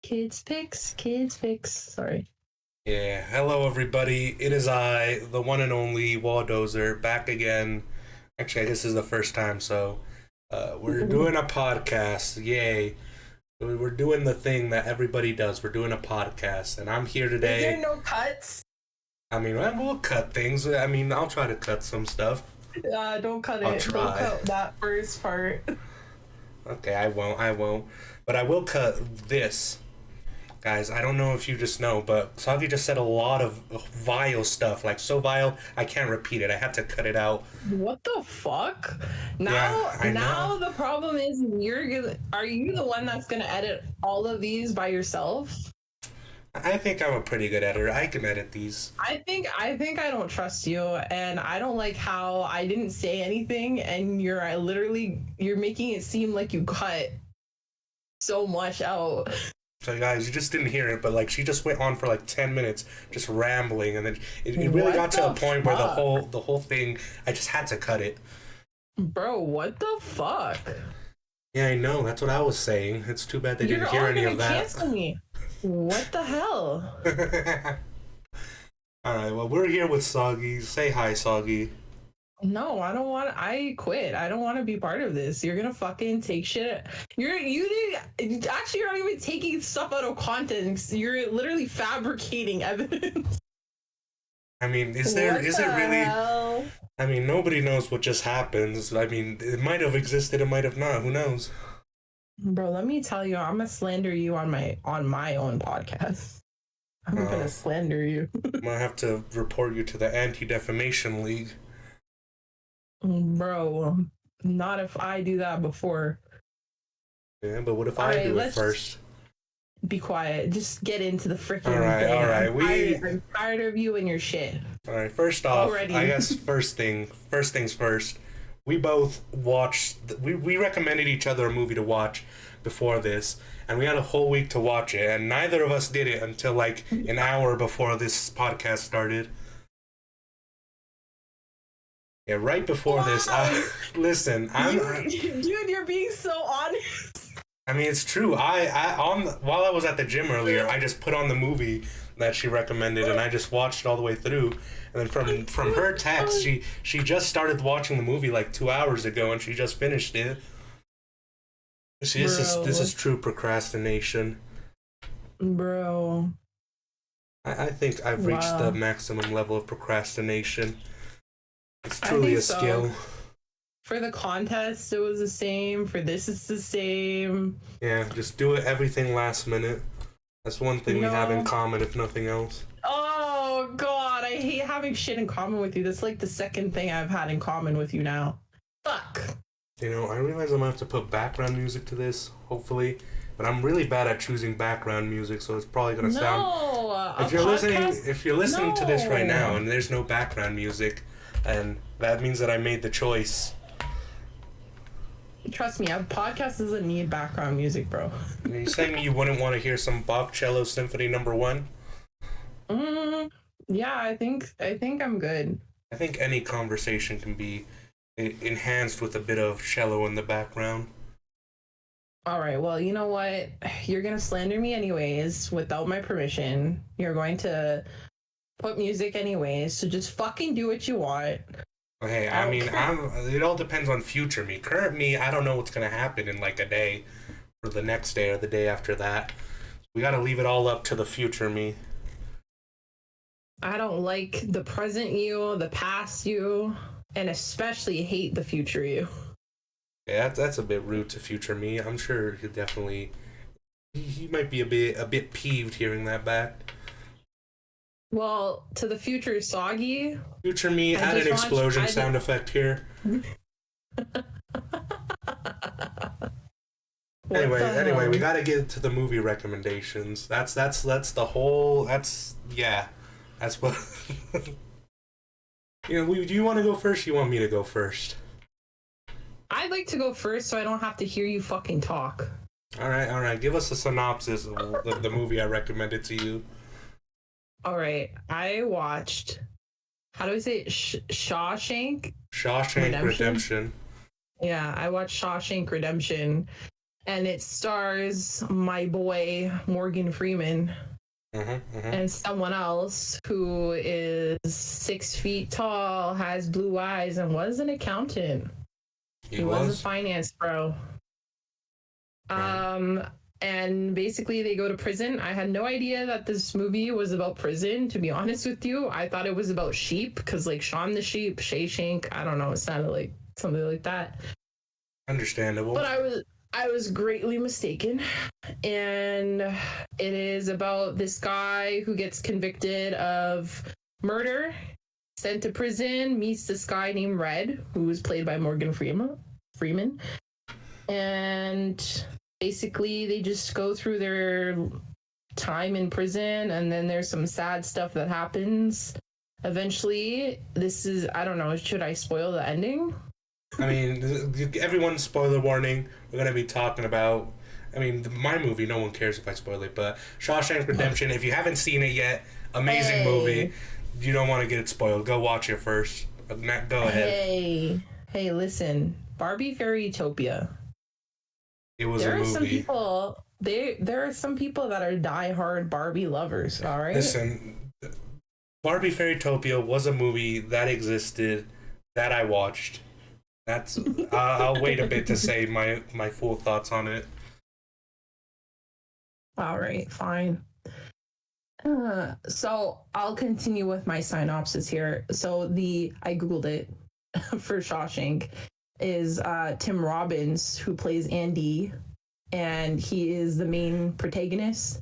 Kids Picks. Sorry. Yeah, hello everybody. It is I, the one and only Waldozer, back again. Actually, this is the first time, so we're doing a podcast. Yay. We're doing the thing that everybody does. We're doing a podcast, and I'm here today. Is there no cuts? I mean, we'll cut things. I mean, I'll try to cut some stuff. Don't cut I'll it. try. Don't cut that first part. Okay, I won't. But I will cut this. Guys, I don't know if you just know, but Sagi just said a lot of vile stuff. Like, so vile, I can't repeat it. I had to cut it out. What the fuck? Now The problem is are you the one that's gonna edit all of these by yourself? I think I'm a pretty good editor. I can edit these. I think I don't trust you, and I don't like how I didn't say anything, and you're making it seem like you cut so much out. So guys, you just didn't hear it, but like she just went on for like 10 minutes just rambling, and then it really got to a point where the whole thing, I just had to cut it. Bro, what the fuck? Yeah, I know. That's what I was saying. It's too bad they didn't hear any of that. Cancel me. What the hell? Alright, well, we're here with Soggy. Say hi, Soggy. No, I don't want. I quit. I don't want to be part of this. You're gonna fucking take shit. You're not even taking stuff out of context. You're literally fabricating evidence. I mean, is it really? Hell? I mean, nobody knows what just happens. I mean, it might have existed, it might have not. Who knows? Bro, let me tell you, I'm gonna slander you on my own podcast. I'm gonna slander you. I'm gonna have to report you to the Anti-Defamation League. Bro, not if I do that before. Yeah, but what if I do it first? Be quiet. Just get into the freaking thing. All right. I'm tired of you and your shit. All right. First off, I guess first things first. We both watched. We recommended each other a movie to watch before this, and we had a whole week to watch it, and neither of us did it until like an hour before this podcast started. Yeah, right before this. Listen, dude, you're being so honest. I mean, it's true. While I was at the gym earlier, I just put on the movie that she recommended, and I just watched it all the way through. And then from her text, she just started watching the movie like 2 hours ago, and she just finished it. See, this is true procrastination, bro. I think I've reached the maximum level of procrastination. It's truly a skill. For the contest, it was the same. For this, it's the same. Yeah, just do everything last minute. That's one thing we have in common, if nothing else. Oh, God. I hate having shit in common with you. That's like the second thing I've had in common with you now. Fuck. You know, I realize I'm going to have to put background music to this, hopefully. But I'm really bad at choosing background music, so it's probably going to sound... If you're listening to this right now and there's no background music, and that means that I made the choice. Trust me, a podcast doesn't need background music, bro. Are you saying you wouldn't want to hear some Bach Cello Symphony No. 1? Yeah, I think I'm good. I think any conversation can be enhanced with a bit of cello in the background. All right, well, you know what? You're going to slander me anyways without my permission. You're going to put music anyways, so just fucking do what you want. Hey, I mean, it all depends on future me. Current me, I don't know what's going to happen in like a day, or the next day, or the day after that. We got to leave it all up to the future me. I don't like the present you, the past you, and especially hate the future you. Yeah, that's a bit rude to future me. I'm sure he'll definitely... He might be a bit peeved hearing that back. Well, to the future Soggy. Future me, add an explosion sound effect here. Anyway, we gotta get to the movie recommendations. That's the whole. That's what. Do you want to go first? Or you want me to go first? I'd like to go first, so I don't have to hear you fucking talk. All right. Give us a synopsis of the movie I recommended to you. All right, I watched. How do I say it? Shawshank Redemption. Yeah, I watched Shawshank Redemption, and it stars my boy Morgan Freeman and someone else who is 6 feet tall, has blue eyes, and was an accountant. He was a finance bro. And basically they go to prison. I had no idea that this movie was about prison, to be honest with you. I thought it was about sheep, because like Shaun the Sheep, Shawshank, I don't know, it sounded like something like that. Understandable. But I was greatly mistaken. And it is about this guy who gets convicted of murder, sent to prison, meets this guy named Red, who was played by Morgan Freeman. And basically they just go through their time in prison, and then there's some sad stuff that happens. Eventually, I don't know, should I spoil the ending? I mean, everyone's spoiler warning. We're going to be talking about, I mean, my movie, no one cares if I spoil it, but Shawshank Redemption, if you haven't seen it yet, amazing movie. You don't want to get it spoiled. Go watch it first. Matt, go ahead. Hey, listen. Barbie Fairytopia. It was a movie. There are some people that are diehard Barbie lovers, all right? Listen, Barbie Fairytopia was a movie that existed, that I watched. That's I'll wait a bit to say my full thoughts on it. All right, fine. So I'll continue with my synopsis here. So I Googled it for Shawshank, is Tim Robbins, who plays Andy, and he is the main protagonist.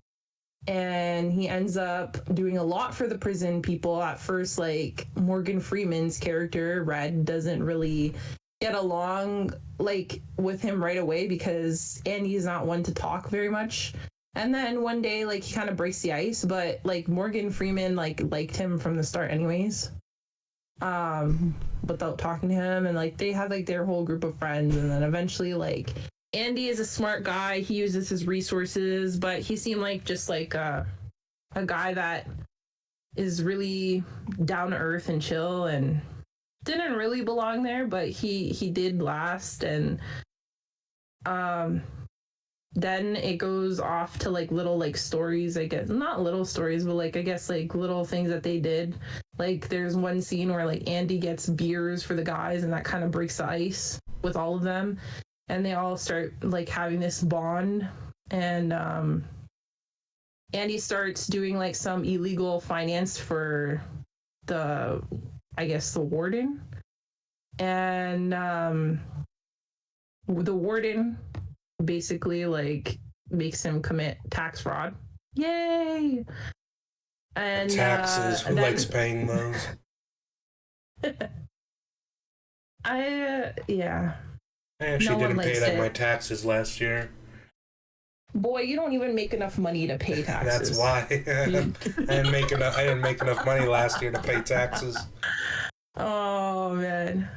And he ends up doing a lot for the prison people. At first, like, Morgan Freeman's character, Red, doesn't really get along like with him right away, because Andy's not one to talk very much. And then one day, like, he kind of breaks the ice, but like Morgan Freeman liked him from the start anyways, without talking to him. And like they have like their whole group of friends, and then eventually, like, Andy is a smart guy, he uses his resources, but he seemed like just like a guy that is really down to earth and chill, and didn't really belong there, but he did last. And then it goes off to like little like stories, I guess, not little stories, but like I guess like little things that they did. Like there's one scene where like Andy gets beers for the guys, and that kind of breaks the ice with all of them, and they all start like having this bond. And Andy starts doing like some illegal finance for the warden. And the warden basically like makes him commit tax fraud. Yay! And taxes, who likes paying those? I actually didn't pay my taxes last year. Boy, you don't even make enough money to pay taxes. That's why. I didn't make enough money last year to pay taxes. Oh man,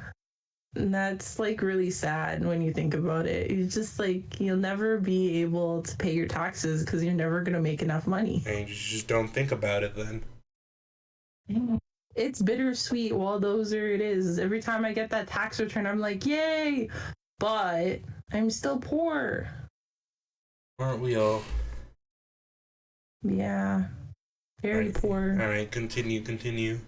that's like really sad when you think about it. You just like, you'll never be able to pay your taxes because you're never gonna make enough money. And you just don't think about it then. It's bittersweet. Well, it is. Every time I get that tax return, I'm like, yay! But I'm still poor. Aren't we all? Yeah, very poor. All right, continue.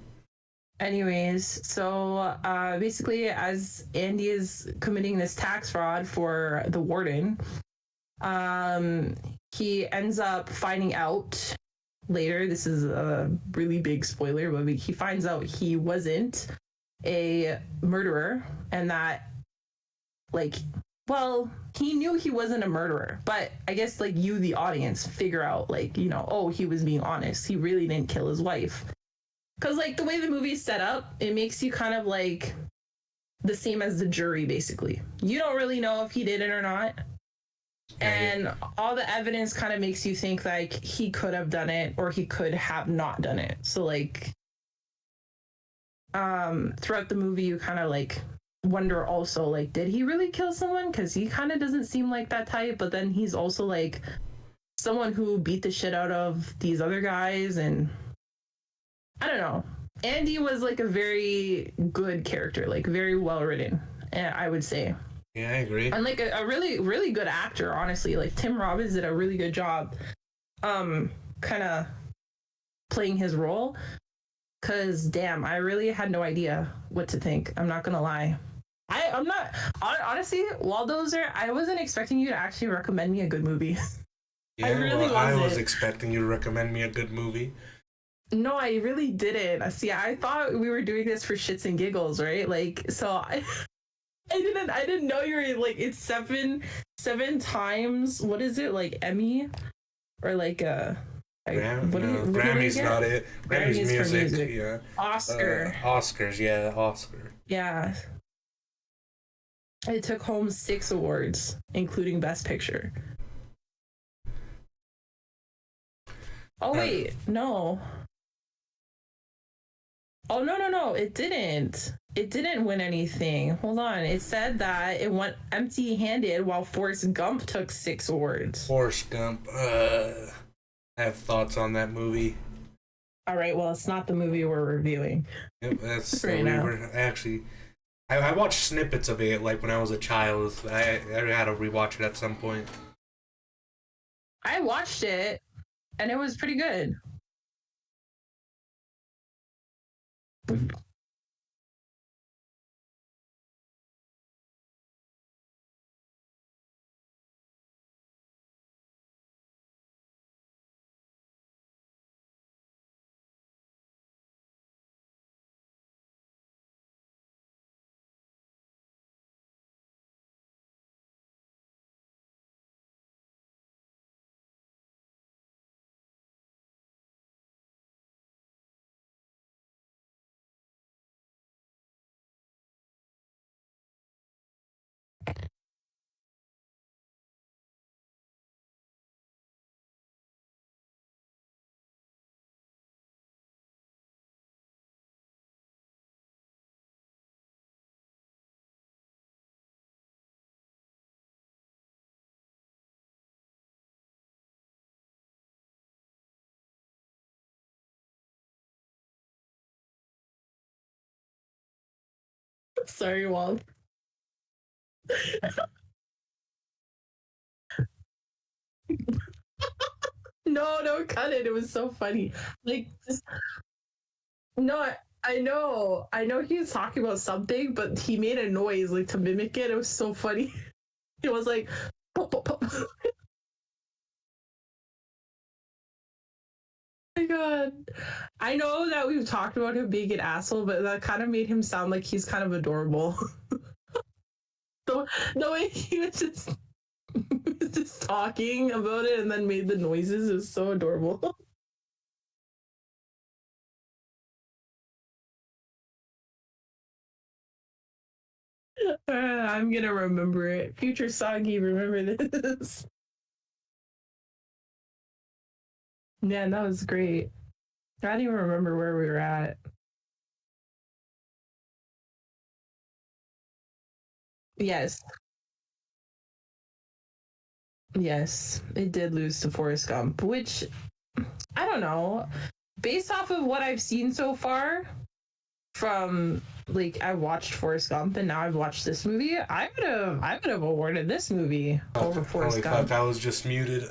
Anyways, so basically, as Andy is committing this tax fraud for the warden, he ends up finding out later, this is a really big spoiler, but he finds out he wasn't a murderer, and that, like, well, he knew he wasn't a murderer, but I guess, like, you, the audience, figure out, like, you know, oh, he was being honest. He really didn't kill his wife. Because, like, the way the movie's set up, it makes you kind of, like, the same as the jury, basically. You don't really know if he did it or not. And all the evidence kind of makes you think, like, he could have done it or he could have not done it. So, like, throughout the movie, you kind of, like, wonder also, like, did he really kill someone? Because he kind of doesn't seem like that type, but then he's also, like, someone who beat the shit out of these other guys, and I don't know. Andy was, like, a very good character, like, very well written, I would say. Yeah, I agree. And like a really really good actor, honestly. Like Tim Robbins did a really good job, kind of playing his role. Cause damn, I really had no idea what to think. I'm not gonna lie. I'm not honestly. Waldozer, I wasn't expecting you to actually recommend me a good movie. I Yeah, really well, I was wasn't. expecting you to recommend me a good movie. No, I really didn't. See, I thought we were doing this for shits and giggles, right? Like, so I didn't know you were like it's seven times. What is it like Emmy or like No, what do they Grammy's get? not it. Grammy's Grammys for music. music. Yeah. Oscar. Oscars. Yeah, Oscar. Yeah. It took home 6 awards, including Best Picture. Oh wait, no. Oh no, it didn't. It didn't win anything. Hold on. It said that it went empty-handed while Forrest Gump took 6 awards. Forrest Gump. I have thoughts on that movie. All right, well, it's not the movie we're reviewing. Yep, that's Right now. I watched snippets of it like when I was a child. I had to rewatch it at some point. I watched it and it was pretty good. Sorry, Walt. No, don't cut it. It was so funny. Like, just, no, I know he was talking about something, but he made a noise like to mimic it. It was so funny. It was like, pop, pop, pop. Oh my god. I know that we've talked about him being an asshole, but that kind of made him sound like he's kind of adorable. The way he was just, he was just talking about it and then made the noises, it was so adorable. I'm gonna remember it. Future Soggy, remember this. Yeah, that was great. I don't even remember where we were at. Yes, yes, it did lose to Forrest Gump, which I don't know. Based off of what I've seen so far, from like I watched Forrest Gump and now I've watched this movie, I would have awarded this movie over Forrest Holy Gump. fuck! I was just muted.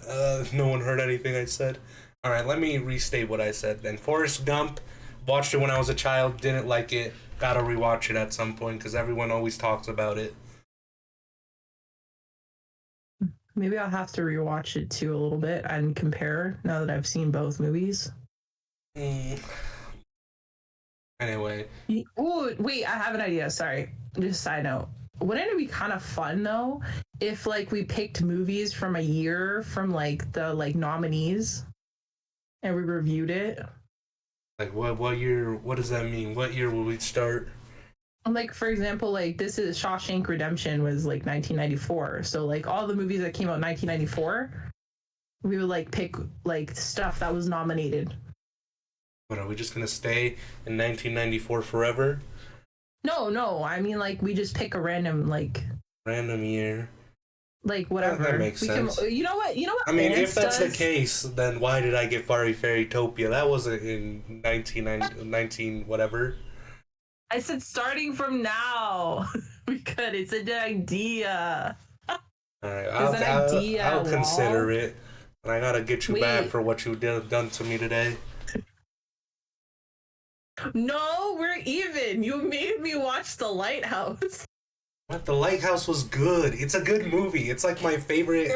No one heard anything I said. All right, let me restate what I said. Then Forrest Gump, watched it when I was a child, didn't like it. Gotta rewatch it at some point because everyone always talks about it. Maybe I'll have to rewatch it too a little bit and compare now that I've seen both movies. Mm. Anyway, Oh, wait, I have an idea. Sorry. Just side note. Wouldn't it be kind of fun though if like we picked movies from a year from like the like nominees and we reviewed it? like what year? What does that mean? What year will we start? Like for example, like this is Shawshank Redemption was like 1994. So like all the movies that came out in 1994, we would like pick like stuff that was nominated. What are we just gonna stay in 1994 forever? No, I mean like we just pick a random Random year. like whatever. That makes sense. You know what? You know what? I mean, if Ants that's the does? case, then why did I get Fairytopia? That wasn't in 19 whatever. I said starting from now. We could. It's an idea. All right, It's an idea. I'll consider it. And I gotta get you back Wait. for what you done to me today. No, we're even. You made me watch The Lighthouse. What? The Lighthouse was good. It's a good movie. It's like my favorite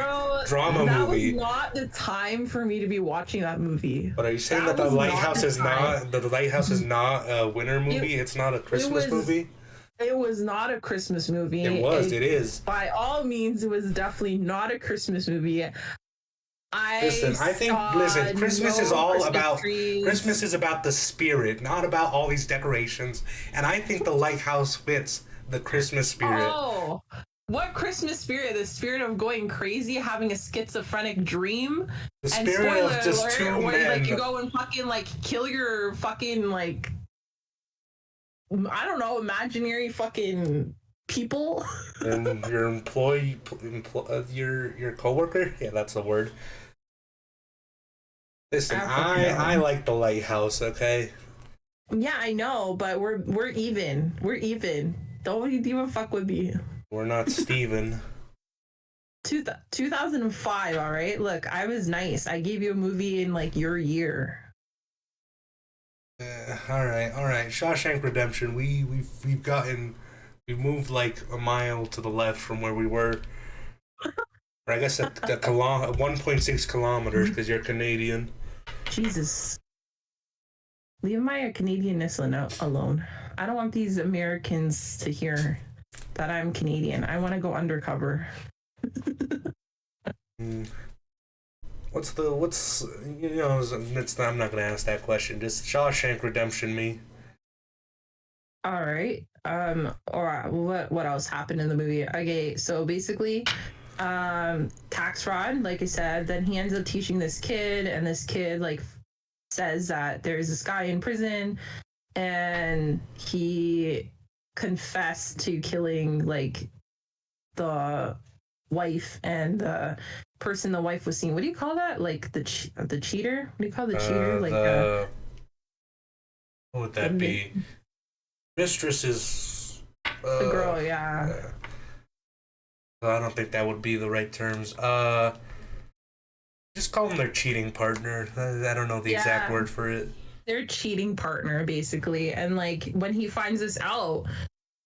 drama movie. That was not the time for me to be watching that movie. But are you saying that The Lighthouse is not a winter movie? It's not a Christmas movie? It was not a Christmas movie. It is. By all means, it was definitely not a Christmas movie. Christmas is all about Christmas is about the spirit, not about all these decorations. And I think The Lighthouse fits the Christmas spirit. Oh, what Christmas spirit? The spirit of going crazy, having a schizophrenic dream. The spirit of just two men. Where like you go and fucking like kill your fucking like I don't know, imaginary fucking people. And your your coworker? Yeah, that's the word. Listen, I like The Lighthouse, okay? Yeah, I know, but we're even. We're even. Don't even fuck with me. We're not Steven. 2005, all right? Look, I was nice. I gave you a movie in like your year. All right. Shawshank Redemption. We've moved like a mile to the left from where we were. Or I guess at 1.6 kilometers because you're Canadian. Jesus. Leave my Canadianness alone. I don't want these Americans to hear that I'm Canadian. I want to go undercover. I'm not gonna ask that question. Just Shawshank Redemption me. All right. Or what else happened in the movie? Okay, so basically, tax fraud, like I said, then he ends up teaching this kid, and this kid like says that there's this guy in prison, and he confessed to killing like the wife and the person the wife was seeing. What do you call that? Like the cheater? What do you call the cheater? What would that be? Mistress is the girl, yeah. I don't think that would be the right terms. Just call them their cheating partner. I don't know the exact word for it. Their cheating partner, basically. And like when he finds this out,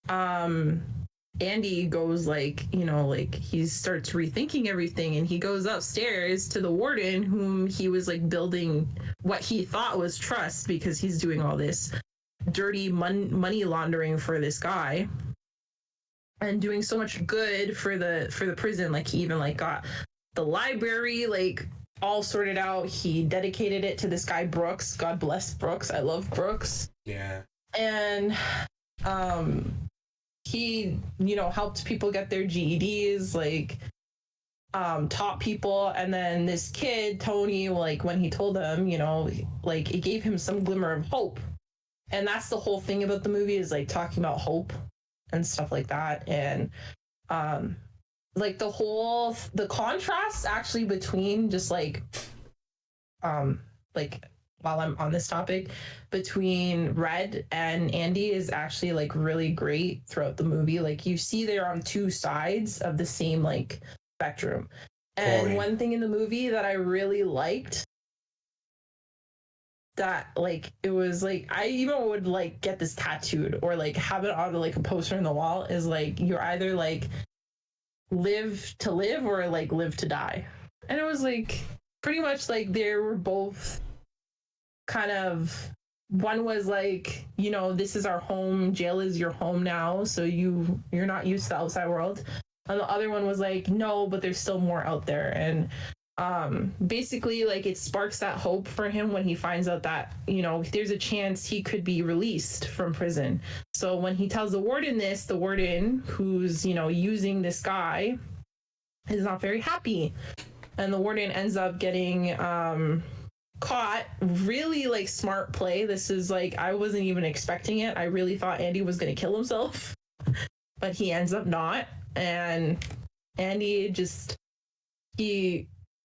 Andy goes like, like he starts rethinking everything, and he goes upstairs to the warden, whom he was like building what he thought was trust, because he's doing all this dirty money laundering for this guy and doing so much good for the prison. Like he even like got the library like all sorted out. He dedicated it to this guy Brooks. God bless Brooks. I love Brooks. Yeah. And he helped people get their GEDs, like taught people. And then this kid Tony, like when he told them, like it gave him some glimmer of hope. And that's the whole thing about the movie, is like talking about hope and stuff like that. And like the contrast actually between just like while I'm on this topic, between Red and Andy is actually like really great throughout the movie. Like you see they're on two sides of the same like spectrum. And one thing in the movie that I really liked, that like it was like I even would like get this tattooed or like have it on like a poster on the wall, is like you're either like live to live or like live to die. And it was like pretty much like they were both kind of, one was like, this is our home, jail is your home now, so you're not used to the outside world. And the other one was like, no, but there's still more out there. And basically like it sparks that hope for him when he finds out that there's a chance he could be released from prison. So when he tells the warden this, the warden who's using this guy is not very happy, and the warden ends up getting caught. Really like smart play. This is like, I wasn't even expecting it. I really thought Andy was gonna kill himself, but he ends up not. And Andy just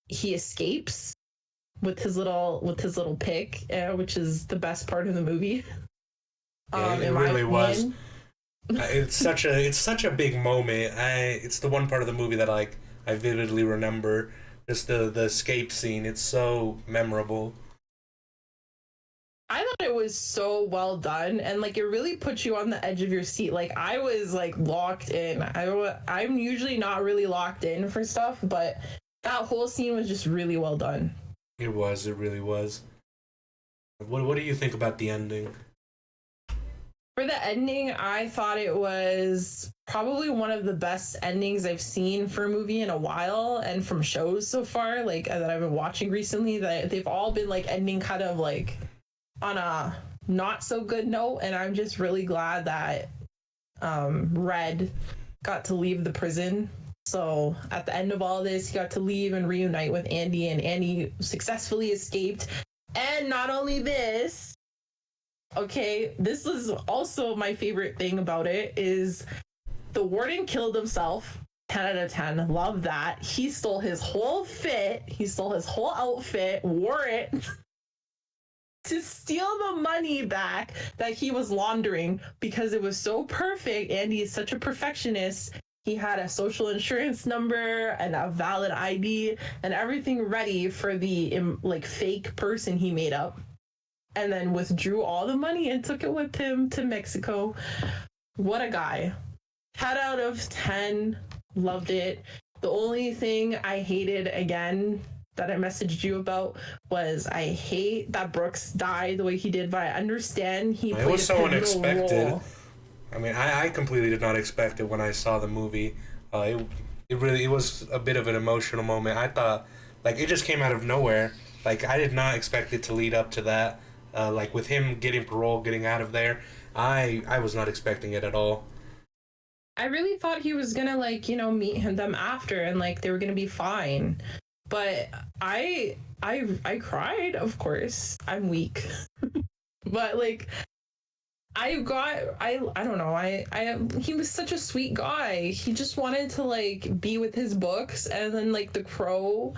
he escapes with his little pick, which is the best part of the movie. Yeah, it really was. It's such a big moment. It's the one part of the movie that I vividly remember. Just the escape scene. It's so memorable. I thought it was so well done, and like it really put you on the edge of your seat. Like I was like locked in. I'm usually not really locked in for stuff, but that whole scene was just really well done. It was. It really was. What do you think about the ending? For the ending, I thought it was probably one of the best endings I've seen for a movie in a while, and from shows so far, like that I've been watching recently. That they've all been like ending kind of like on a not so good note, and I'm just really glad that Red got to leave the prison. So at the end of all this, he got to leave and reunite with Andy, and Andy successfully escaped. And not only this, okay, this is also my favorite thing about it is the warden killed himself. 10 out of 10. Love that. He stole his whole fit. He stole his whole outfit, wore it to steal the money back that he was laundering because it was so perfect. Andy is such a perfectionist. He had a social insurance number and a valid ID and everything ready for the like fake person he made up, and then withdrew all the money and took it with him to Mexico. What a guy. 10 out of 10. Loved it. The only thing I hated again that I messaged you about was I hate that Brooks died the way he did, but I understand he played It was a so pivotal unexpected. role. I mean, I completely did not expect it when I saw the movie. It was a bit of an emotional moment. I thought, like, it just came out of nowhere. Like, I did not expect it to lead up to that. Like, with him getting parole, getting out of there, I was not expecting it at all. I really thought he was gonna like, meet them after and like they were gonna be fine. But I cried, of course. I'm weak. But like I don't know. He was such a sweet guy. He just wanted to like be with his books, and then like the crow.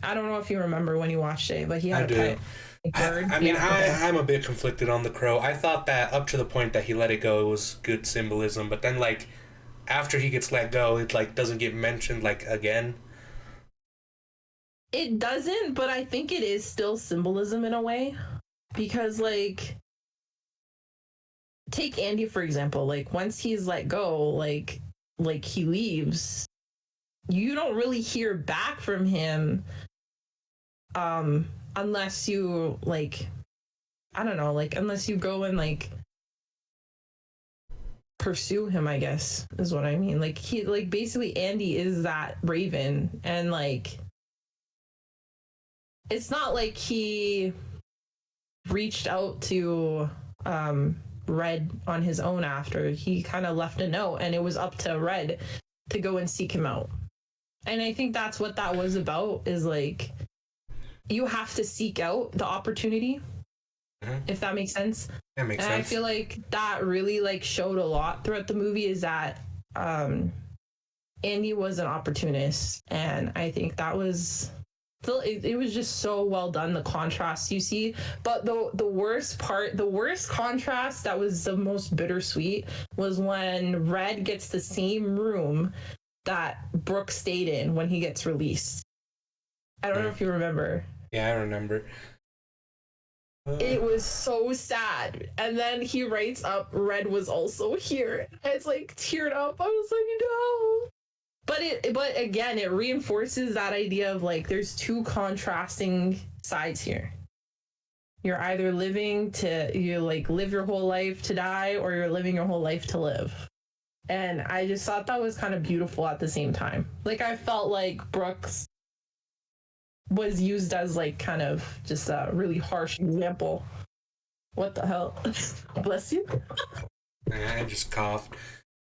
I don't know if you remember when you watched it, but he I had a do. pet bird. I mean, Yeah, okay. I'm a bit conflicted on the crow. I thought that up to the point that he let it go, it was good symbolism. But then, like, after he gets let go, it like doesn't get mentioned like again. It doesn't, but I think it is still symbolism in a way, because like take Andy for example. Like once he's let go, like he leaves, you don't really hear back from him unless you like, I don't know, like unless you go and like pursue him, I guess is what I mean. Like he, like basically Andy is that Raven, and like it's not like he reached out to Red on his own after. He kind of left a note, and it was up to Red to go and seek him out. And I think that's what that was about, is like you have to seek out the opportunity, if that makes sense. That makes and sense. I feel like that really like showed a lot throughout the movie, is that Andy was an opportunist, and I think that was still it was just so well done, the contrast you see. But the worst part, the worst contrast that was the most bittersweet, was when Red gets the same room that Brooke stayed in when he gets released. I don't know if you remember. Yeah, I remember. It was so sad. And then he writes up Red was also here. And it's like teared up. I was like, no. But again, it reinforces that idea of like there's two contrasting sides here. You're either you like live your whole life to die, or you're living your whole life to live. And I just thought that was kind of beautiful at the same time. Like I felt like Brooks was used as like kind of just a really harsh example. What the hell? Bless you. I just coughed.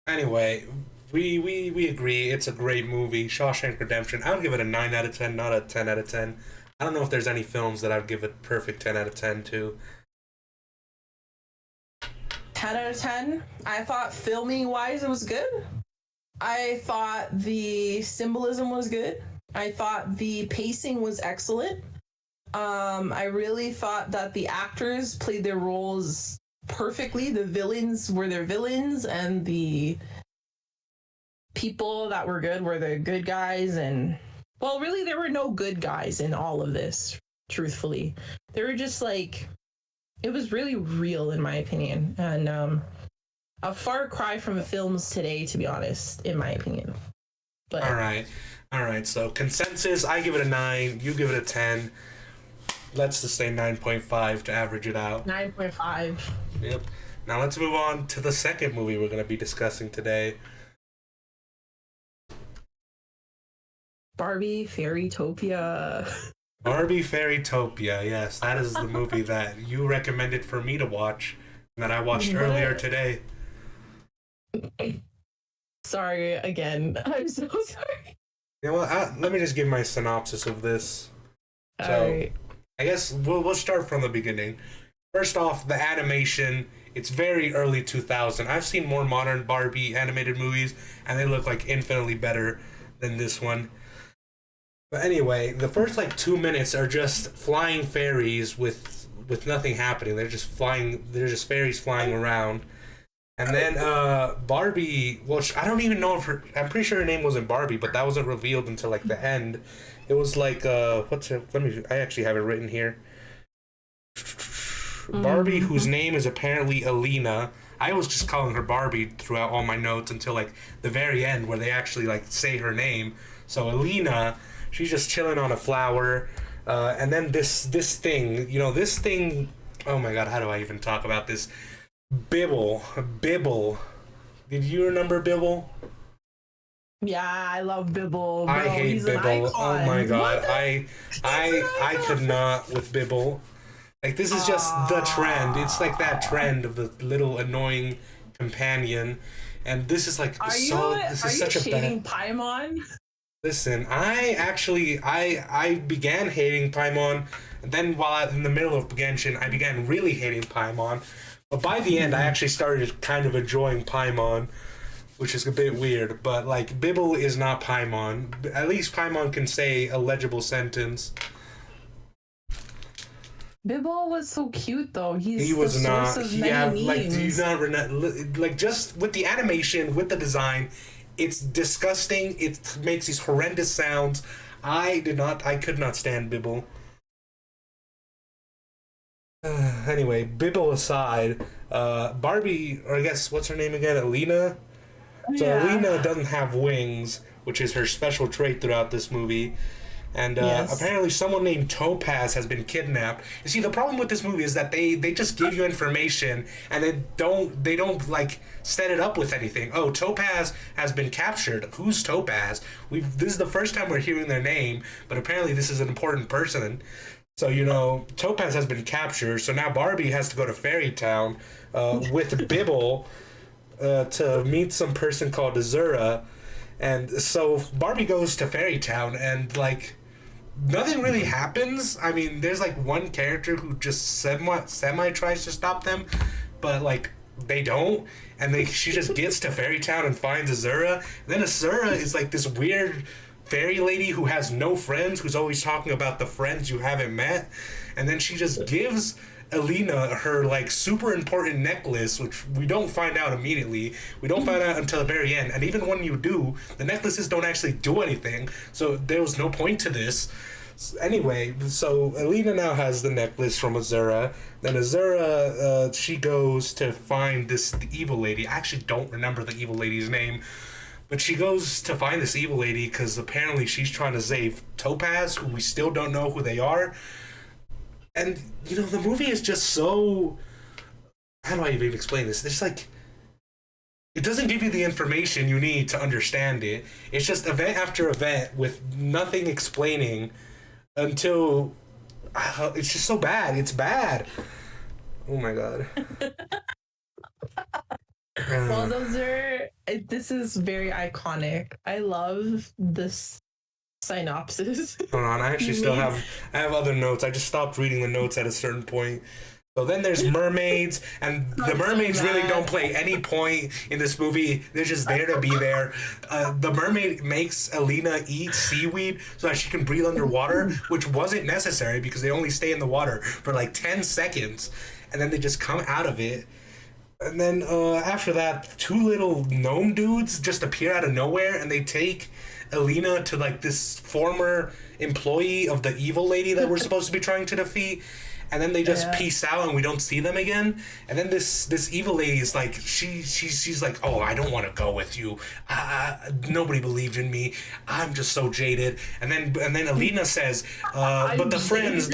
Anyway, we agree it's a great movie. Shawshank Redemption. I would give it a 9 out of 10, not a 10 out of 10. I don't know if there's any films that I'd give a perfect 10 out of 10 to. 10 out of 10. I thought filming wise it was good. I thought the symbolism was good. I thought the pacing was excellent. I really thought that the actors played their roles perfectly. The villains were their villains, and the people that were good were the good guys. And well, really, there were no good guys in all of this. Truthfully, they were just like, it was really real, in my opinion, and a far cry from the films today, to be honest, in my opinion. But all right. So consensus, I give it a 9. You give it a 10. Let's just say 9.5 to average it out. 9.5. Yep. Now let's move on to the second movie we're going to be discussing today. Barbie Fairytopia. Barbie Fairytopia. Yes, that is the movie that you recommended for me to watch and that I watched earlier today. Sorry again. I'm so sorry. You know what? Let me just give my synopsis of this. So, Alright. I guess we'll start from the beginning. First off, the animation. It's very early 2000. I've seen more modern Barbie animated movies, and they look like infinitely better than this one. But anyway, the first like 2 minutes are just flying fairies with nothing happening. They're just flying. They're just fairies flying around. And then Barbie, well, I don't even know if I'm pretty sure her name wasn't Barbie, but that wasn't revealed until like the end. It was like I actually have it written here. Barbie, whose name is apparently Alina. I was just calling her Barbie throughout all my notes until like the very end where they actually like say her name. So Alina, she's just chilling on a flower, and then this thing, oh my god, how do I even talk about this? Bibble. Did you remember Bibble? Yeah, I love Bibble. I hate He's an Bibble. icon. Oh my god, What? I could not with Bibble. Like, this is just the trend. It's like that trend of the little annoying companion, and this is like this is such a bad. Paimon? Listen, I began hating Paimon, and then while in the middle of Genshin, I began really hating Paimon. But by the end, I actually started kind of enjoying Paimon, which is a bit weird. But like, Bibble is not Paimon. At least Paimon can say a legible sentence. Bibble was so cute, though. He was not. Yeah, like, do you not like, just with the animation, with the design, it's disgusting. It makes these horrendous sounds. I could not stand Bibble. Anyway, Bibble aside, Barbie, or I guess what's her name again? Alina. So yeah. Alina doesn't have wings, which is her special trait throughout this movie. And apparently someone named Topaz has been kidnapped. You see, the problem with this movie is that they just give you information and they don't like set it up with anything. Oh, Topaz has been captured. Who's Topaz? This is the first time we're hearing their name, but apparently this is an important person. So, Topaz has been captured, so now Barbie has to go to Fairy Town with Bibble to meet some person called Azura. And so Barbie goes to Fairy Town, and like, nothing really happens. I mean, there's like one character who just semi tries to stop them, but like, they don't. And she just gets to Fairy Town and finds Azura. And then Azura is like this weird fairy lady who has no friends, who's always talking about the friends you haven't met. And then she just gives Alina her like super important necklace, which we don't find out immediately. We don't find out until the very end. And even when you do, the necklaces don't actually do anything. So there was no point to this. Anyway, so Alina now has the necklace from Azura. Then Azura, she goes to find the evil lady. I actually don't remember the evil lady's name. But she goes to find this evil lady because apparently she's trying to save Topaz, who we still don't know who they are. And, the movie is just so... How do I even explain this? It's like... It doesn't give you the information you need to understand it. It's just event after event with nothing explaining until... it's just so bad. It's bad. Oh my god. Well, this is very iconic. I love this synopsis. Hold on, I actually I have other notes. I just stopped reading the notes at a certain point. So then there's mermaids, and the mermaids really don't play any point in this movie. They're just there to be there. The mermaid makes Alina eat seaweed so that she can breathe underwater, which wasn't necessary because they only stay in the water for like 10 seconds, and then they just come out of it. And then after that, two little gnome dudes just appear out of nowhere, and they take Alina to like this former employee of the evil lady that we're supposed to be trying to defeat. And then they just peace out and we don't see them again. And then this evil lady is like, she's like, oh, I don't want to go with you. Nobody believed in me. I'm just so jaded. And then Alina says, but the friends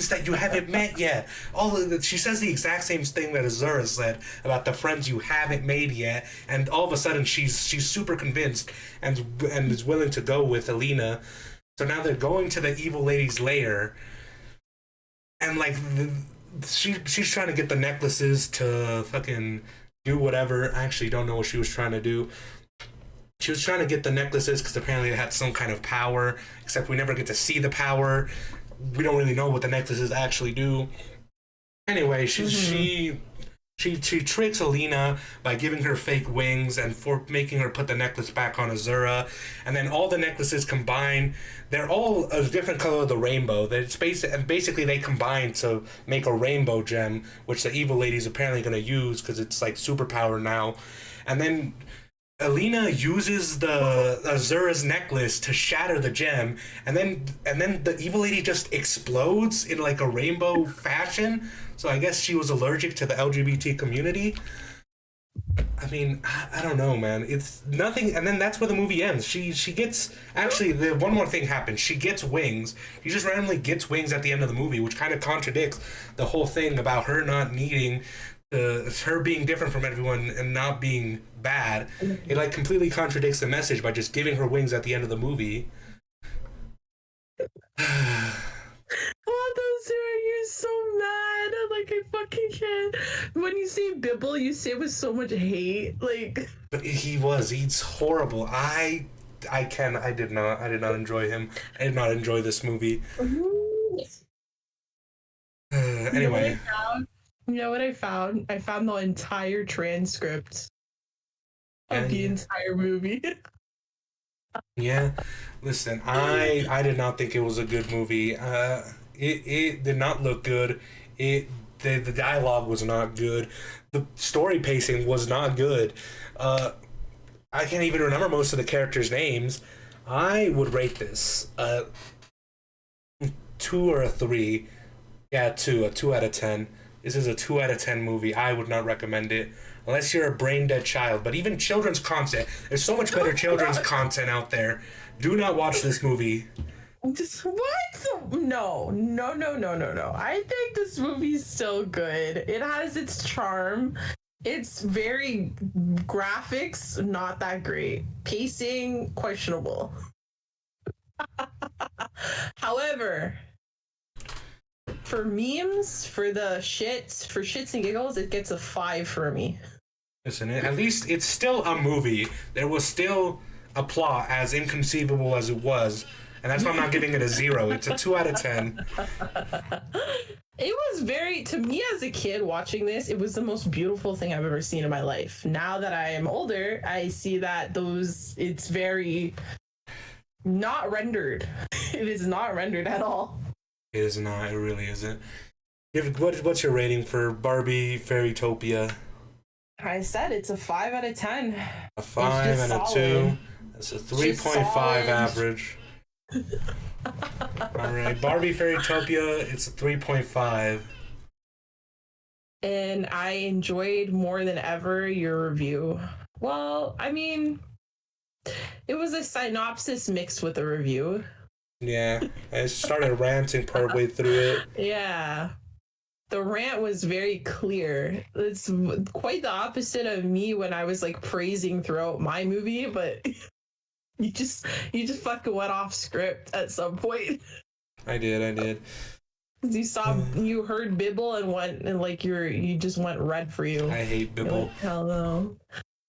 that you haven't met yet. She says the exact same thing that Azura said about the friends you haven't made yet. And all of a sudden she's super convinced and is willing to go with Alina. So now they're going to the evil lady's lair. And like she's trying to get the necklaces to fucking do whatever. I actually don't know what she was trying to do. She was trying to get the necklaces because apparently they had some kind of power, except we never get to see the power. We don't really know what the necklaces actually do. Anyway, she tricks Alina by giving her fake wings and for making her put the necklace back on Azura. And then all the necklaces combine. They're all a different color of the rainbow. Basically, they combine to make a rainbow gem, which the evil lady's apparently going to use because it's like superpower now. And then Alina uses the Azura's necklace to shatter the gem, and then the evil lady just explodes in like a rainbow fashion. So I guess she was allergic to the LGBT community. I mean, I don't know, man. It's nothing, and then that's where the movie ends. She gets actually one more thing happens. She gets wings. She just randomly gets wings at the end of the movie, which kind of contradicts the whole thing about her not needing. Her being different from everyone and not being bad. It like completely contradicts the message by just giving her wings at the end of the movie. Oh, those two, you're so mad. Like, I fucking can't. When you say Bibble, you say it with so much hate. Like, but he's horrible. I did not enjoy him. I did not enjoy this movie. Anyway. You know what I found? I found the entire transcript of the entire movie. Yeah, listen, I did not think it was a good movie. It did not look good. The dialogue was not good. The story pacing was not good. I can't even remember most of the characters' names. I would rate this 2 or a 3. Yeah, 2. A 2 out of 10. This is a 2 out of 10 movie. I would not recommend it unless you're a brain dead child. But even children's content, there's so much better children's content out there. Do not watch this movie. What? No. I think this movie's still good. It has its charm. It's very graphics, not that great. Pacing, questionable. However, for memes, for shits and giggles, it gets a 5 for me. Listen, at least it's still a movie. There was still a plot, as inconceivable as it was, and that's why I'm not giving it a 0. It's a 2 out of 10. It was to me as a kid watching this, it was the most beautiful thing I've ever seen in my life. Now that I am older, I see that it's very not rendered. It is not rendered at all. It is not. It really isn't. What's your rating for Barbie Fairytopia? I said it's a 5 out of 10. A 5 and a 2. That's a 3.5 average. All right, Barbie Fairytopia. It's a 3.5. And I enjoyed more than ever your review. Well, I mean, it was a synopsis mixed with a review. Yeah, I started ranting partway through it. Yeah. The rant was very clear. It's quite the opposite of me when I was like praising throughout my movie, but you just fucking went off script at some point. I did. You heard Bibble and went and like you just went red for you. I hate Bibble. Like, hell no.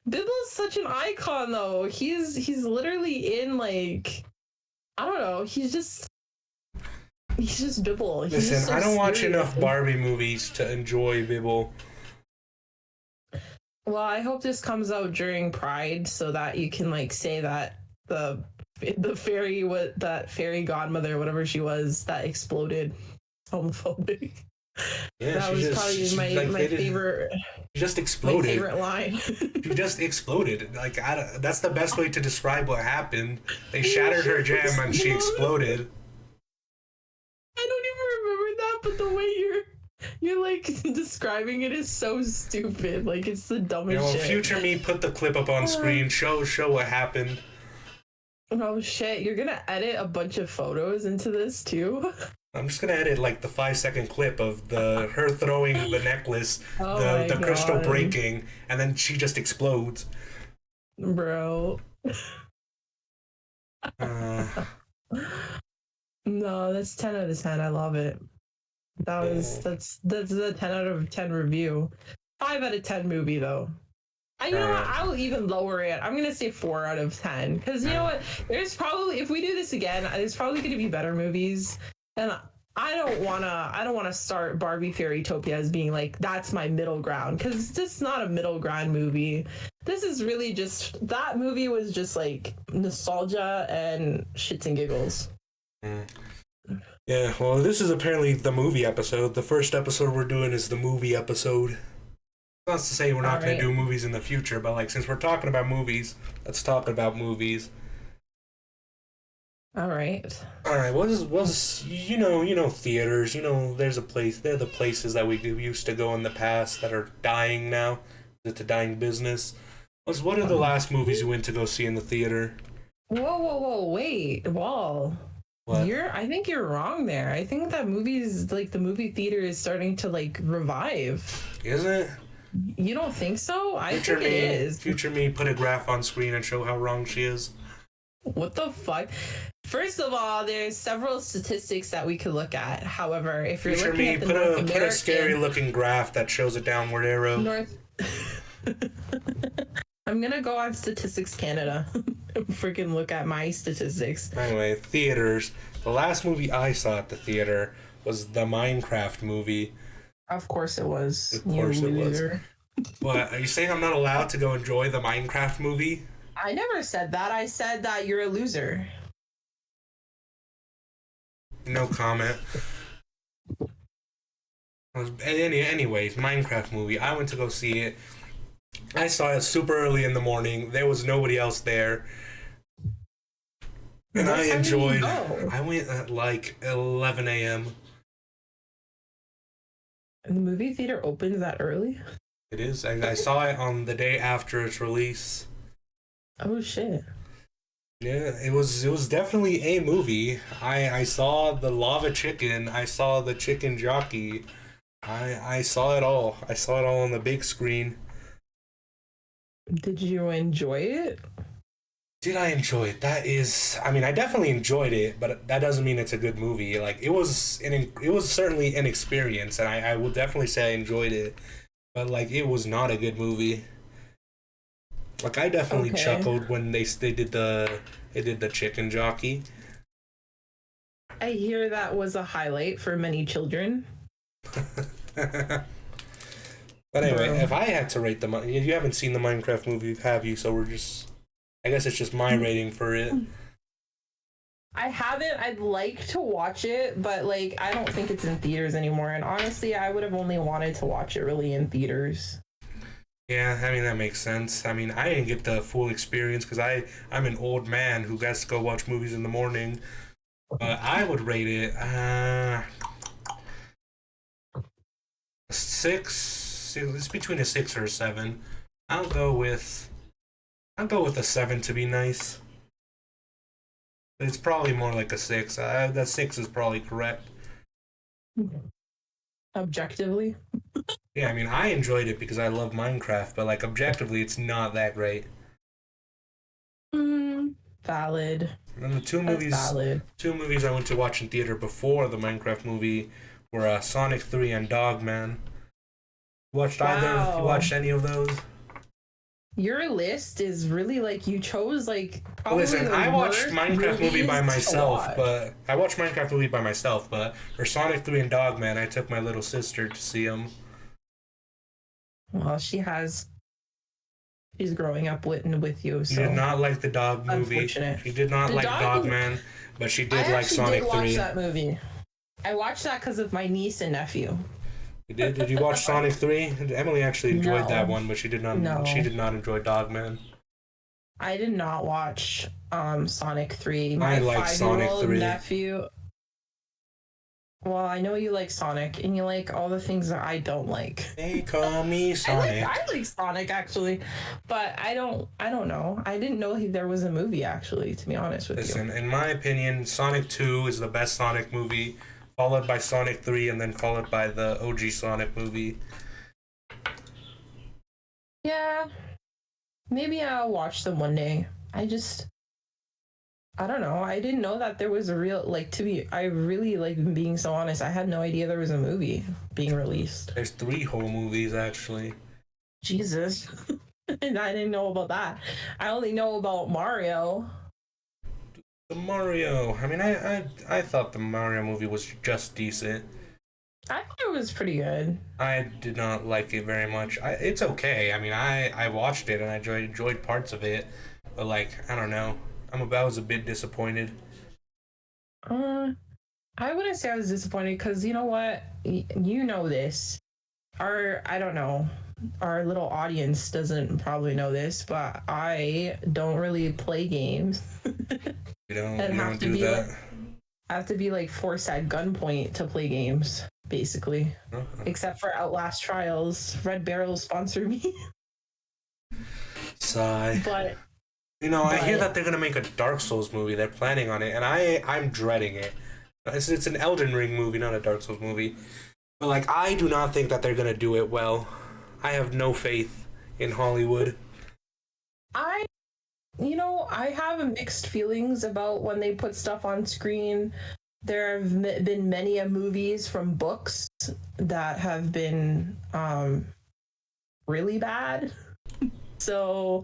Bibble's such an icon though. He's literally in like, I don't know. He's just He's just Bibble. He's Listen, just so I don't watch serious. enough Barbie movies to enjoy Bibble. Well, I hope this comes out during Pride so that you can like say that the fairy, what that fairy godmother, whatever she was, that exploded, homophobic. Yeah, That was probably my favorite. She just My exploded. favorite line. She just exploded. Like that's the best way to describe what happened. They shattered her gem and she exploded. I don't even remember that, but the way you're like describing it is so stupid. Like it's the dumbest shit. Future me, put the clip up on screen. Show what happened. Oh shit! You're gonna edit a bunch of photos into this too. I'm just gonna edit like the 5-second clip of her throwing the necklace, Oh the crystal God. breaking, and then she just explodes. Bro. No, that's 10 out of 10. I love it. That's a 10 out of 10 review. 5 out of 10 movie though. You know what? I will even lower it. I'm gonna say 4 out of 10 because you know what? There's probably, if we do this again, there's probably gonna be better movies, and I don't wanna start Barbie Fairytopia as being like that's my middle ground because this is not a middle ground movie. This is really just, that movie was just like nostalgia and shits and giggles. Yeah, well, this is apparently the movie episode. The first episode we're doing is the movie episode. Not to say we're not going to do movies in the future, but like since we're talking about movies, let's talk about movies. All right. What's you know theaters, they're the places that we used to go in the past that are dying now. It's a dying business. What are the last movies you went to go see in the theater? Whoa, wait, Wall. What? I think you're wrong there. I think that movies, like the movie theater is starting to like revive. Is it? You don't think so? I think it is. Future me, put a graph on screen and show how wrong she is. What the fuck? First of all, there's several statistics that we could look at. However, if you're Future looking me, at the put North American, a scary looking graph that shows a downward arrow. I'm gonna go on Statistics Canada and freaking look at my statistics. Anyway, theaters. The last movie I saw at the theater was the Minecraft movie. Of course it was. Of course it was. What, are you saying I'm not allowed to go enjoy the Minecraft movie? I never said that. I said that you're a loser. No comment. Anyways, Minecraft movie. I went to go see it. I saw it super early in the morning. There was nobody else there. And I enjoyed. I went at like 11 a.m. And the movie theater opens that early? It is. I saw it on the day after its release. Oh shit. Yeah, it was definitely a movie. I saw the lava chicken. I saw the chicken jockey. I saw it all. I saw it all on the big screen. Did you enjoy it? Did I enjoy it? I definitely enjoyed it, but that doesn't mean it's a good movie. Like it was certainly an experience, and I will definitely say I enjoyed it. But like it was not a good movie. Like I definitely chuckled when they did the chicken jockey. I hear that was a highlight for many children. But anyway, if I had to rate you haven't seen the Minecraft movie, have you? So I guess it's just my rating for it. I haven't. I'd like to watch it, but like I don't think it's in theaters anymore. And honestly, I would have only wanted to watch it really in theaters. Yeah, I mean that makes sense. I mean, I didn't get the full experience because I'm an old man who gets to go watch movies in the morning. But I would rate it 6. It's between a 6 or a 7. I'll go with a 7 to be nice. It's probably more like a 6. That 6 is probably correct. Objectively? Yeah, I mean, I enjoyed it because I love Minecraft, but like objectively, it's not that great. Valid. And the two movies I went to watch in theater before the Minecraft movie were Sonic 3 and Dogman. You watched any of those? Your list is really like you chose like probably Listen, the I watched worst Minecraft movie by movies to myself, watch. but for Sonic 3 and Dogman, I took my little sister to see them. Well, she's growing up with you, She did so not like the dog movie. unfortunate. She did not The like dog. Dogman, but she I did like actually did Sonic watch 3. that movie. I watched that because of my niece and nephew. You did? Did you watch Sonic 3? Emily actually enjoyed that No, one, but she no, did not enjoy Dogman. I did not watch Sonic 3. I My like Sonic five-year-old 3. nephew. Well, I know you like Sonic and you like all the things that I don't like. They call me Sonic. I like Sonic actually, but I don't know. I didn't know there was a movie actually, to be honest with Listen, you. in my opinion, Sonic 2 is the best Sonic movie, followed by Sonic 3, and then followed by the OG Sonic movie. Yeah, maybe I'll watch them one day. I don't know. I didn't know that there was a real like to be I really like being so honest. I had no idea there was a movie being released. There's 3 whole movies, actually. Jesus. And I didn't know about that. I only know about Mario. The Mario. I mean, I thought the Mario movie was just decent. I thought it was pretty good. I did not like it very much. It's okay. I mean, I watched it and I enjoyed parts of it, but like I don't know. I was a bit disappointed. Uh, I wouldn't say I was disappointed because you know what? You know this. I don't know. Our little audience doesn't probably know this, but I don't really play games. And You have don't to do be that. like I have to be like forced at gunpoint to play games, basically. Uh-huh. Except for Outlast Trials. Red Barrel sponsor me. Sigh. But I hear but that they're gonna make a Dark Souls movie. They're planning on it, and I'm dreading it. It's an Elden Ring movie, not a Dark Souls movie. But like, I do not think that they're gonna do it well. I have no faith in Hollywood. I I have mixed feelings about when they put stuff on screen. There have been many movies from books that have been really bad. So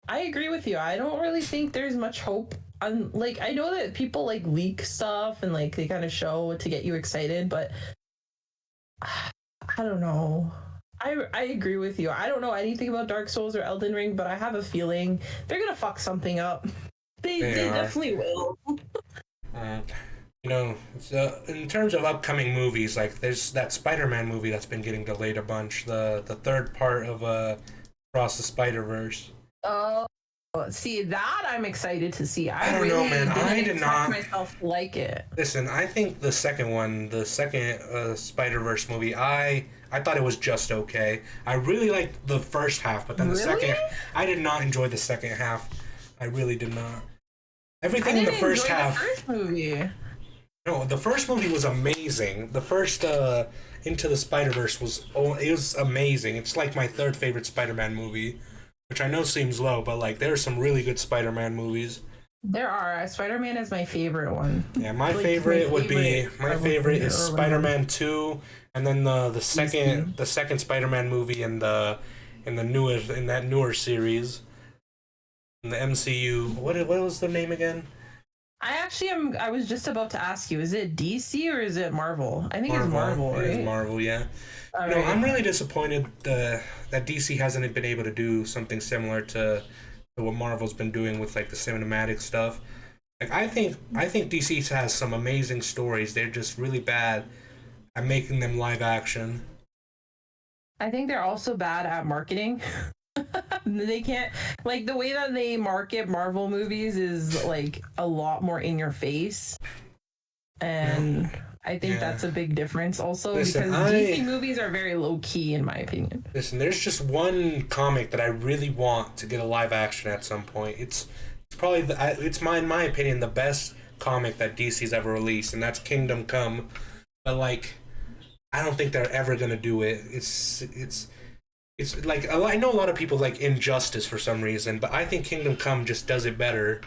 I agree with you. I don't really think there's much hope. Like I know that people like leak stuff and like they kind of show to get you excited, but I don't know. I agree with you. I don't know anything about Dark Souls or Elden Ring, but I have a feeling they're gonna fuck something up. They Are. definitely will. Uh, so in terms of upcoming movies, like there's that Spider-Man movie that's been getting delayed a bunch. The third part of Across the Spider-Verse. Oh, see that I'm excited to see. I don't really know, man. didn't I did expect not myself to like it. listen. I think the second Spider-Verse movie, I thought it was just okay. I really liked the first half, but then the Really? second, I did not enjoy the second half. I really did not. I Everything in didn't the first enjoy half. the first movie. No, the first movie was amazing. The first Into the Spider-Verse it was amazing. It's like my third favorite Spider-Man movie, which I know seems low, but like there are some really good Spider-Man movies. There are. Spider-Man is my favorite one. Yeah, my Like, favorite would be my my favorite is or whatever. Spider-Man 2, and then the second Spider-Man movie in that newer series in the MCU. What was the name again? I was just about to ask you, is it DC or is it Marvel? I think it's Marvel, right? It is Marvel, yeah. All No, right. I'm really disappointed that DC hasn't been able to do something similar to what Marvel's been doing with like the cinematic stuff. Like I think DC has some amazing stories. They're just really bad at making them live action. I think they're also bad at marketing. They can't like the way that they market Marvel movies is like a lot more in your face. And I think that's a big difference also Listen, because DC movies are very low key in my opinion. Listen, there's just one comic that I really want to get a live action at some point. It's probably in my opinion the best comic that DC's ever released, and that's Kingdom Come. But like, I don't think they're ever gonna do it. It's like I know a lot of people like Injustice for some reason, but I think Kingdom Come just does it better.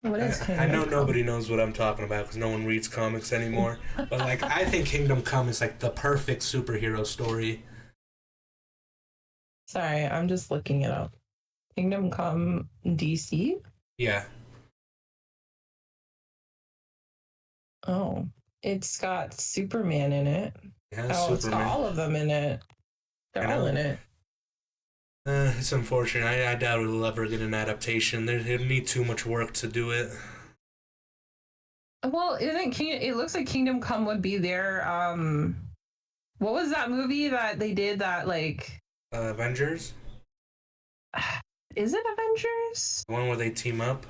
What is I know Kingdom nobody knows what I'm talking about because no one reads comics anymore. But like, I think Kingdom Come is like the perfect superhero story. Sorry, I'm just looking it up. Kingdom Come DC? Yeah. Oh, it's got Superman in it. Yeah, Oh, it's got Superman. all of them in it. I They're all know. in it. It's unfortunate. I doubt it'll ever get an adaptation. It'll need too much work to do it. Well, it looks like Kingdom Come would be their what was that movie that they did that like Avengers? is it Avengers? The one where they team up?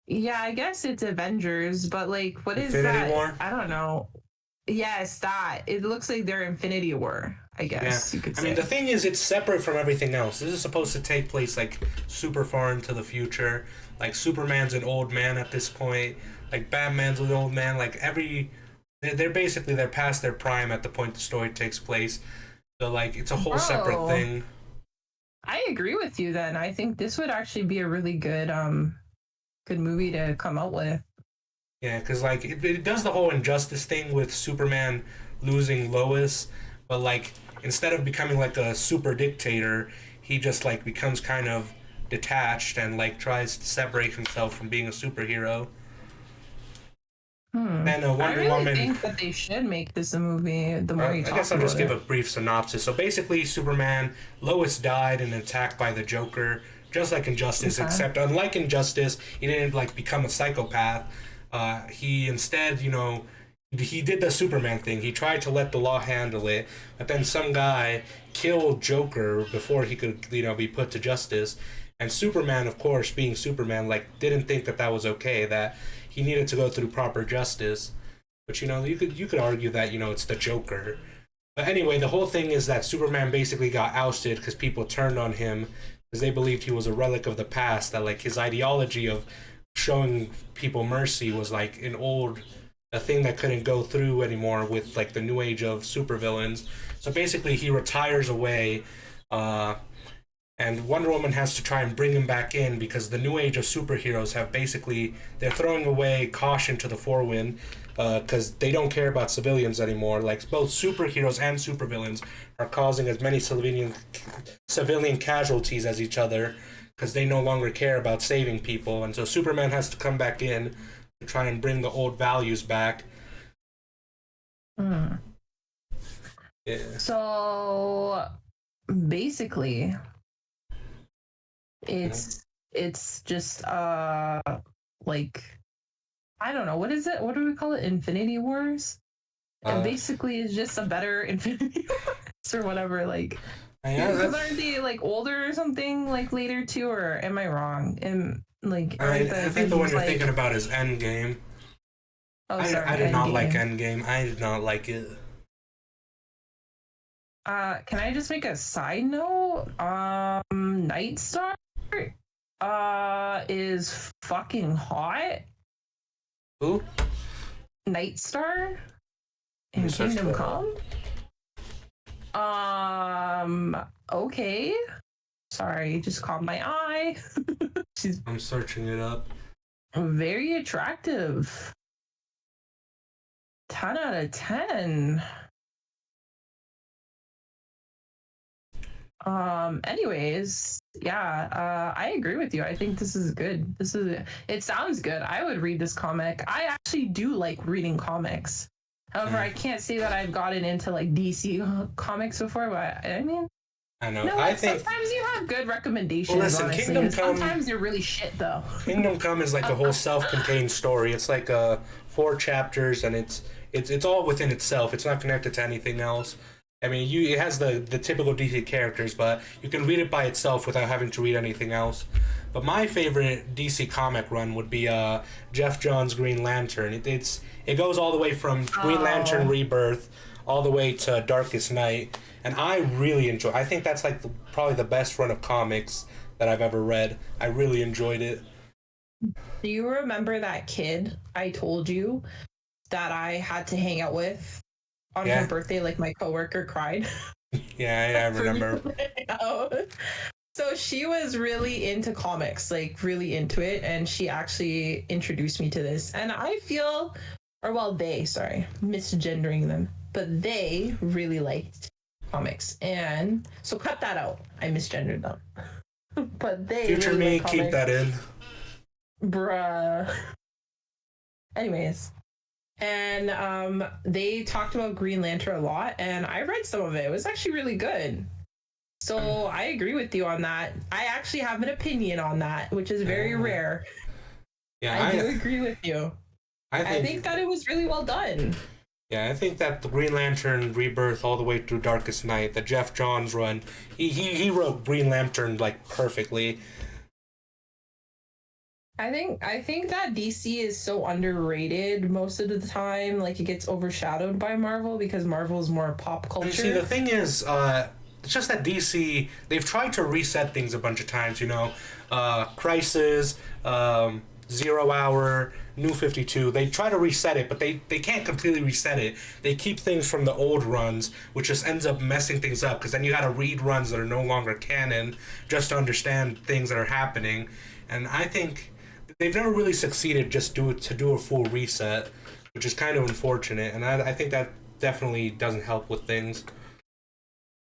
Yeah, I guess it's Avengers, but like what is Infinity that? War? I don't know. Yes, that. It looks like they're Infinity War, I guess you could say. I mean, the thing is, it's separate from everything else. This is supposed to take place, like, super far into the future. Like, Superman's an old man at this point. Like, Batman's an old man. Like, they're basically, they're past their prime at the point the story takes place. So, like, it's a whole separate thing. I agree with you then. I think this would actually be a really good movie to come out with. Yeah, because, like, it does the whole injustice thing with Superman losing Lois, but, like, instead of becoming, like, a super dictator, he just, like, becomes kind of detached and, like, tries to separate himself from being a superhero. And Wonder Woman. I think that they should make this a movie. The more you talk about it. I guess I'll just give a brief synopsis. So basically, Superman, Lois died in an attack by the Joker, just like Injustice, except unlike Injustice, he didn't, like, become a psychopath. He instead, you know, he did the Superman thing. He tried to let the law handle it, but then some guy killed Joker before he could, you know, be put to justice. And Superman, of course, being Superman, like, didn't think that that was okay, that he needed to go through proper justice. But, you know, you could argue that, you know, it's the Joker. But anyway, the whole thing is that Superman basically got ousted because people turned on him because they believed he was a relic of the past, that, like, his ideology of showing people mercy was, like, a thing that couldn't go through anymore with, like, the new age of supervillains. So basically, he retires away, and Wonder Woman has to try and bring him back in because the new age of superheroes have basically, they're throwing away caution to the forewind because they don't care about civilians anymore. Like, both superheroes and supervillains are causing as many civilian casualties as each other because they no longer care about saving people. And so Superman has to come back in to try and bring the old values back. Yeah. So basically, it's just like, I don't know, what is it? What do we call it? Infinity Wars? And basically it's just a better Infinity Wars or whatever, like, because aren't they, like, older or something, like, later too, or am I wrong? And, like, I think the one you're thinking about is Endgame. Oh, sorry, I did not like Endgame. I did not like it. Can I just make a side note? Nightstar is fucking hot. Who? Nightstar in Kingdom Come. Okay. Sorry, just caught my eye. I'm searching it up. Very attractive. 10 out of 10. Anyways, yeah, I agree with you. I think this is good. It sounds good. I would read this comic. I actually do like reading comics. However, I can't say that I've gotten into, like, DC comics before, but I mean, I know. No, I think sometimes you have good recommendations. Well, listen, honestly. Kingdom Come. Sometimes they're really shit, though. Kingdom Come is like a whole self-contained story. It's like 4 chapters, and it's all within itself. It's not connected to anything else. I mean, it has the typical DC characters, but you can read it by itself without having to read anything else. But my favorite DC comic run would be Jeff Johns' Green Lantern. It goes all the way from Green Lantern Rebirth all the way to Darkest Night, and I really enjoy. I think that's, like, probably the best run of comics that I've ever read. I really enjoyed it. Do you remember that kid I told you that I had to hang out with on her birthday? Like, my coworker cried. Yeah, I remember. So she was really into comics, like, really into it, and she actually introduced me to this. And I feel, misgendering them, but they really liked comics, and so cut that out. I misgendered them. But they Future really me, like keep that in. Bruh. Anyways, and they talked about Green Lantern a lot, and I read some of it. It was actually really good. So I agree with you on that. I actually have an opinion on that, which is very rare. Yeah, I do agree with you. I think that it was really well done. Yeah, I think that the Green Lantern Rebirth all the way through Darkest Night, the Jeff Johns run, he wrote Green Lantern like perfectly. I think that DC is so underrated most of the time. Like, it gets overshadowed by Marvel because Marvel is more pop culture. And see, the thing is, it's just that DC, they've tried to reset things a bunch of times, you know. Crisis, 0 Hour, New 52. They try to reset it, but they can't completely reset it. They keep things from the old runs, which just ends up messing things up, because then you gotta read runs that are no longer canon just to understand things that are happening. And I think they've never really succeeded to do a full reset, which is kind of unfortunate. And I think that definitely doesn't help with things.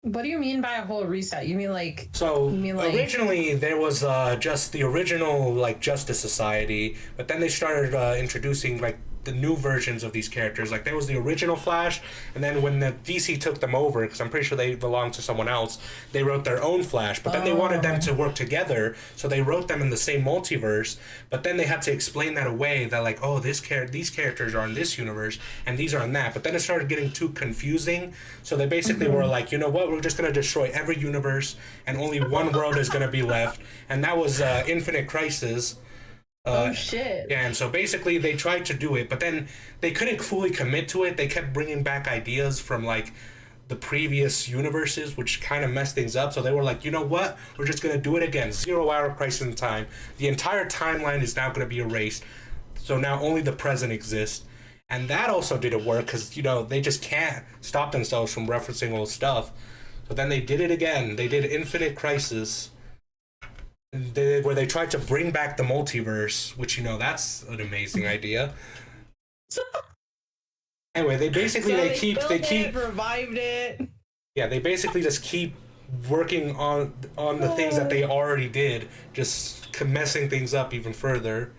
What do you mean by a whole reset? You mean like... So, you mean like... originally there was just the original, like, Justice Society, but then they started introducing, like, the new versions of these characters. Like, there was the original Flash, and then when the DC took them over, because I'm pretty sure they belonged to someone else, they wrote their own Flash, but then they wanted them to work together, so they wrote them in the same multiverse, but then they had to explain that away, that like, oh, these characters are in this universe, and these are in that, but then it started getting too confusing, so they basically were like, you know what, we're just going to destroy every universe, and only one world is going to be left, and that was Infinite Crisis. Oh shit. Yeah, and so basically they tried to do it, but then they couldn't fully commit to it. They kept bringing back ideas from like the previous universes, which kind of messed things up. So they were like, you know what? We're just going to do it again. 0 Hour Crisis in Time. The entire timeline is now going to be erased. So now only the present exists. And that also didn't work because, you know, they just can't stop themselves from referencing old stuff. So then they did it again. They did Infinite Crisis, where they tried to bring back the multiverse, which, you know, that's an amazing idea. Anyway, they basically So they keep revived it. Yeah, they basically just keep working on the things that they already did, just messing things up even further.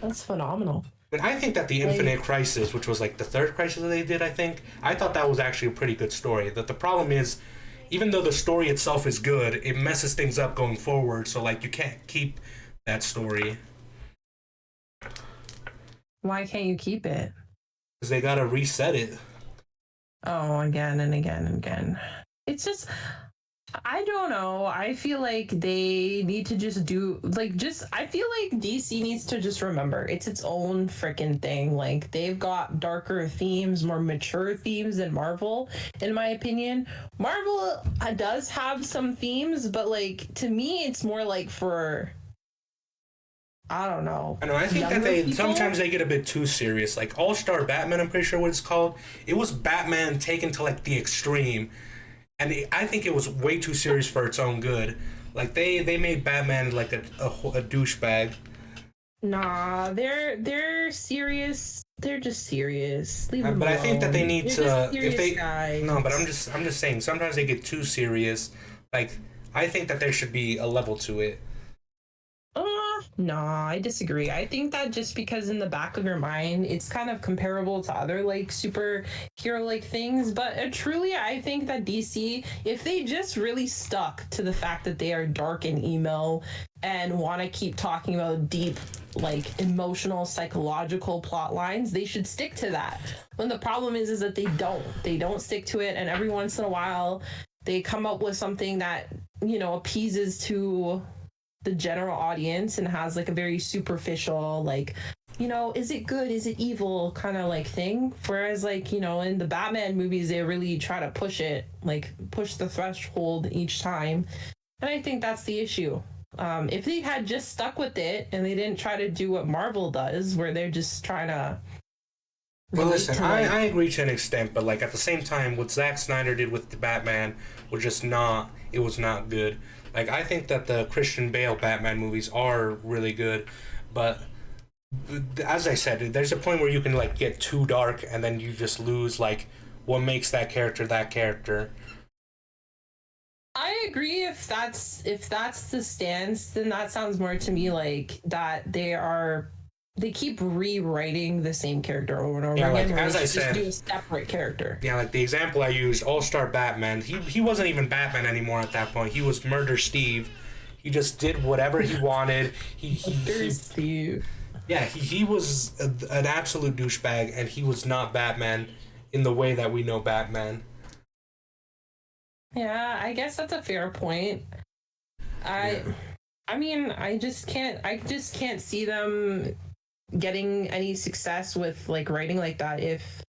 That's phenomenal. And I think that the Infinite Crisis, which was like the third Crisis that they did, I thought that was actually a pretty good story. That the problem is, even though the story itself is good, it messes things up going forward, so like you can't keep that story. Why can't you keep it? Because they gotta reset it. Oh, again and again and again. It's just, I don't know. I feel like they need to just do, like, I feel like DC needs to just remember it's its own freaking thing. Like, they've got darker themes, more mature themes than Marvel, in my opinion. Marvel does have some themes, but, like, to me, it's more like for, I don't know. I know, I think that sometimes they get a bit too serious. Like, All-Star Batman, I'm pretty sure what it's called. It was Batman taken to, like, the extreme. And I think it was way too serious for its own good. Like, they made Batman like a douchebag. Nah, they're serious. They're just serious. Leave them but alone. I think that they need to, if they guys. No, but I'm just saying sometimes they get too serious. Like, I think that there should be a level to it. Nah, I disagree. I think that just because in the back of your mind, it's kind of comparable to other like superhero like things. But truly, I think that DC, if they just really stuck to the fact that they are dark and emo and want to keep talking about deep, like emotional, psychological plot lines, they should stick to that. When the problem is that they don't stick to it, and every once in a while, they come up with something that, you know, appeases to the general audience and has like a very superficial, like, you know, is it good, is it evil kind of like thing. Whereas, like, you know, in the Batman movies, they really try to push the threshold each time, and I think that's the issue. If they had just stuck with it and they didn't try to do what Marvel does, where they're just trying to Well, listen, I agree to an extent, but like at the same time, what Zack Snyder did with the Batman was not good. Like, I think that the Christian Bale Batman movies are really good, but as I said, there's a point where you can like get too dark, and then you just lose like what makes that character that character. agree if that's the stance, then that sounds more to me like that they keep rewriting the same character over and over Yeah, again. like as I just said, do a separate character. yeah, like the example I used, All-Star Batman. He wasn't even Batman anymore at that point. He was Murder Steve. He just did whatever he wanted. Steve. Yeah, he was an absolute douchebag, and he was not Batman in the way that we know Batman. Yeah, I guess that's a fair point. I mean, I just can't see them getting any success with like writing like that if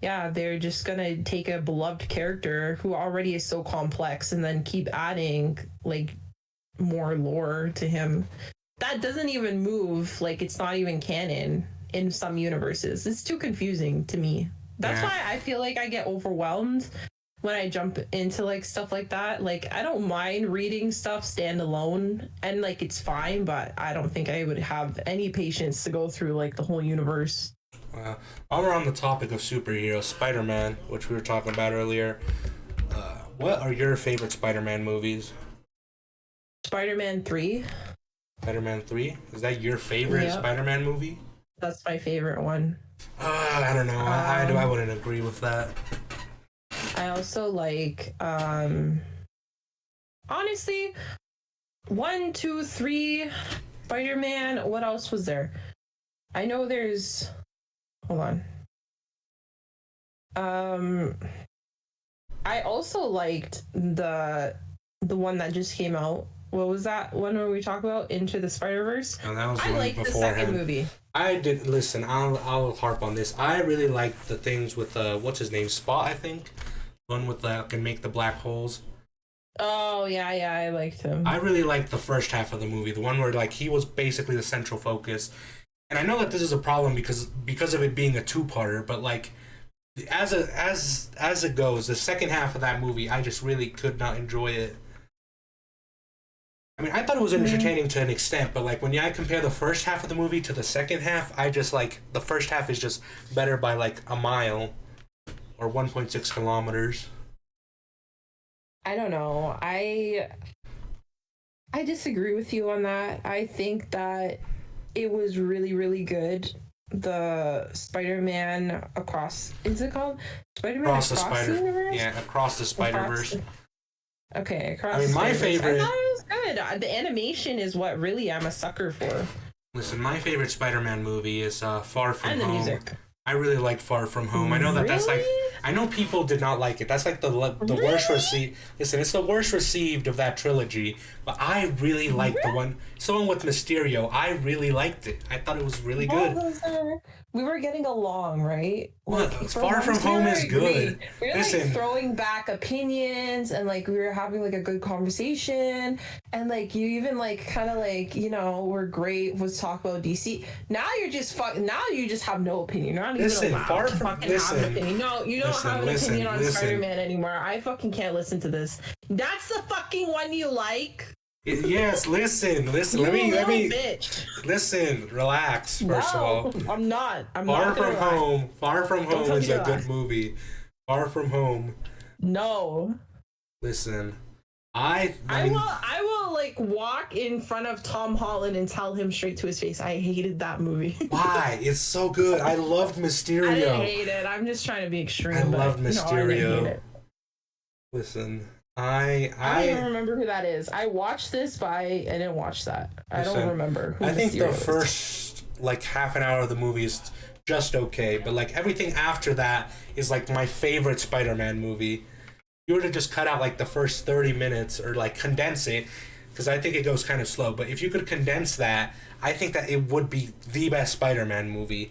they're just gonna take a beloved character who already is so complex and then keep adding like more lore to him that doesn't even move, like it's not even canon in some universes. It's too confusing to me. That's why I feel like I get overwhelmed when I jump into like stuff like that. Like I don't mind reading stuff standalone and like it's fine, but I don't think I would have any patience to go through like the whole universe. While we're on the topic of superheroes, Spider-Man, which we were talking about earlier, what are your favorite Spider-Man movies? Spider-Man 3. Spider-Man 3? Is that your favorite Spider-Man movie? That's my favorite one. I don't know. I wouldn't agree with that. I also like, honestly, 1, 2, 3, Spider-Man. What else was there? I know there's. Hold on. I also liked the one that just came out. What was that one where we talk about Into the Spider-Verse? Oh, that was I liked the second movie. I did listen. I'll harp on this. I really liked the things with what's his name, Spot, I think. One with can make the black holes. Oh yeah, I liked him. I really liked the first half of the movie, the one where like he was basically the central focus. And I know that this is a problem because of it being a two-parter, but like as it goes, the second half of that movie, I just really could not enjoy it. I mean, I thought it was entertaining to an extent, but like when I compare the first half of the movie to the second half, I just like the first half is just better by like a mile or 1.6 kilometers. I don't know. I disagree with you on that. I think that it was really, really good. The Spider-Man across, is it called Spider-Man across the universe? Yeah, across the Spider-Verse. Okay, across. I mean, my favorite. I thought it was good. The animation is what really I'm a sucker for. Listen, my favorite Spider-Man movie is Far From and Home. The music. I really like Far From Home. I know that that's like. I know people did not like it. That's like the worst received. Listen, it's the worst received of that trilogy. But I really liked the one. It's the one with Mysterio. I really liked it. I thought it was really good. We were getting along, right? Like, Far From Home is good. We were like throwing back opinions and like we were having like a good conversation and like you even like kind of like, you know, were great was talk about DC. Now you're just now you just have no opinion. You're not even allowed to fucking have an opinion. No, you don't have an opinion on Spider-Man anymore. I fucking can't listen to this. That's the fucking one you like? Yes, listen. Let me bitch. Listen, relax first of all. I'm not. Far From Home is a good movie. Far From Home. No. Listen. I will like walk in front of Tom Holland and tell him straight to his face I hated that movie. Why? It's so good. I loved Mysterio. I didn't hate it. I'm just trying to be extreme. I loved Mysterio. No, Listen. I don't even remember who that is. I watched this, but I didn't watch that. I don't remember who I think the is. first like half an hour of the movie is just okay, but like everything after that is like my favorite Spider-Man movie. You were to just cut out like the first 30 minutes or like condense it, because I think it goes kind of slow, but if you could condense that, I think that it would be the best Spider-Man movie.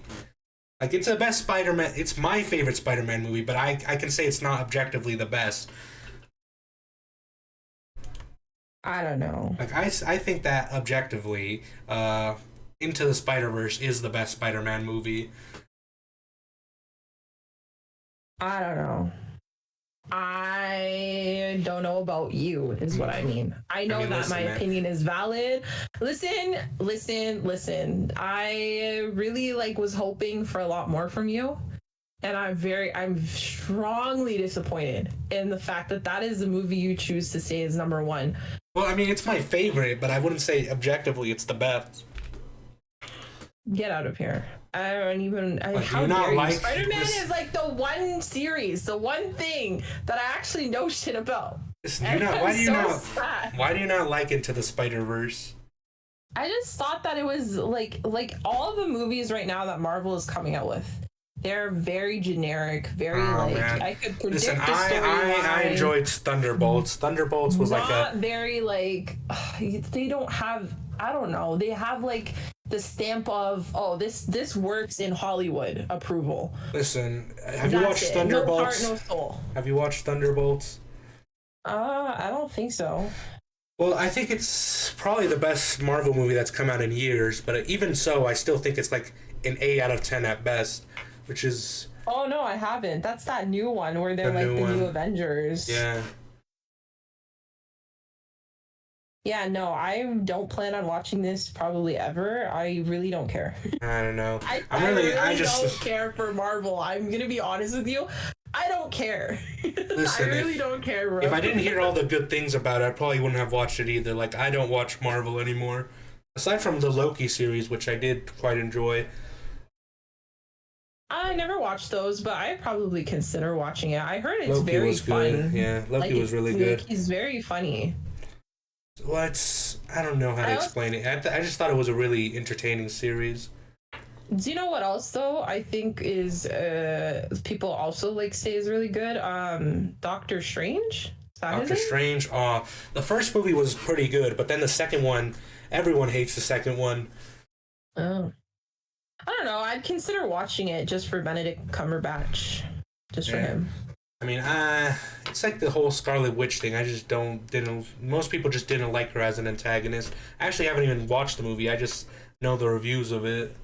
Like it's the best Spider-Man, it's my favorite Spider-Man movie, but I can say it's not objectively the best. I don't know. Like I think that objectively, Into the Spider-Verse is the best Spider-Man movie. I don't know. I don't know about you, is what I mean. I know that my opinion is valid. Listen. I really like was hoping for a lot more from you. And I'm strongly disappointed in the fact that that is the movie you choose to say is number one. Well, I mean, it's my favorite, but I wouldn't say objectively it's the best. Get out of here. I don't even. How you not dare you? like Spider-Man this? is like the one series, the one thing that I actually know shit about. Listen, why do you not like Into the Spider-Verse? I just thought that it was like all of the movies right now that Marvel is coming out with. They're very generic, very man. I could predict Listen, the storyline. I enjoyed Thunderbolts. Thunderbolts was not very they don't have, I don't know, they have like the stamp of, oh, this works in Hollywood approval. Listen, have you watched Thunderbolts? No heart, no soul. Have you watched Thunderbolts? I don't think so. Well, I think it's probably the best Marvel movie that's come out in years, but even so, I still think it's like an 8 out of 10 at best, which is... Oh, no, I haven't. That's that new one where they're like the new Avengers. Yeah. Yeah, no, I don't plan on watching this probably ever. I really don't care. I don't know. I just don't care for Marvel. I'm going to be honest with you. I don't care. Listen, I really don't care, bro. If I didn't hear all the good things about it, I probably wouldn't have watched it either. Like, I don't watch Marvel anymore. Aside from the Loki series, which I did quite enjoy. I never watched those, but I probably consider watching it. I heard it's Loki very was fun. Good. Yeah, Loki was really good. He's very funny. Well, I don't know how to explain it. I just thought it was a really entertaining series. Do you know what else though I think is people also like say is really good? Doctor Strange? Doctor Strange. The first movie was pretty good, but then the second one, everyone hates the second one. Oh. I don't know. I'd consider watching it just for Benedict Cumberbatch. Just for him. I mean, it's like the whole Scarlet Witch thing. I just most people just didn't like her as an antagonist. I actually haven't even watched the movie. I just know the reviews of it.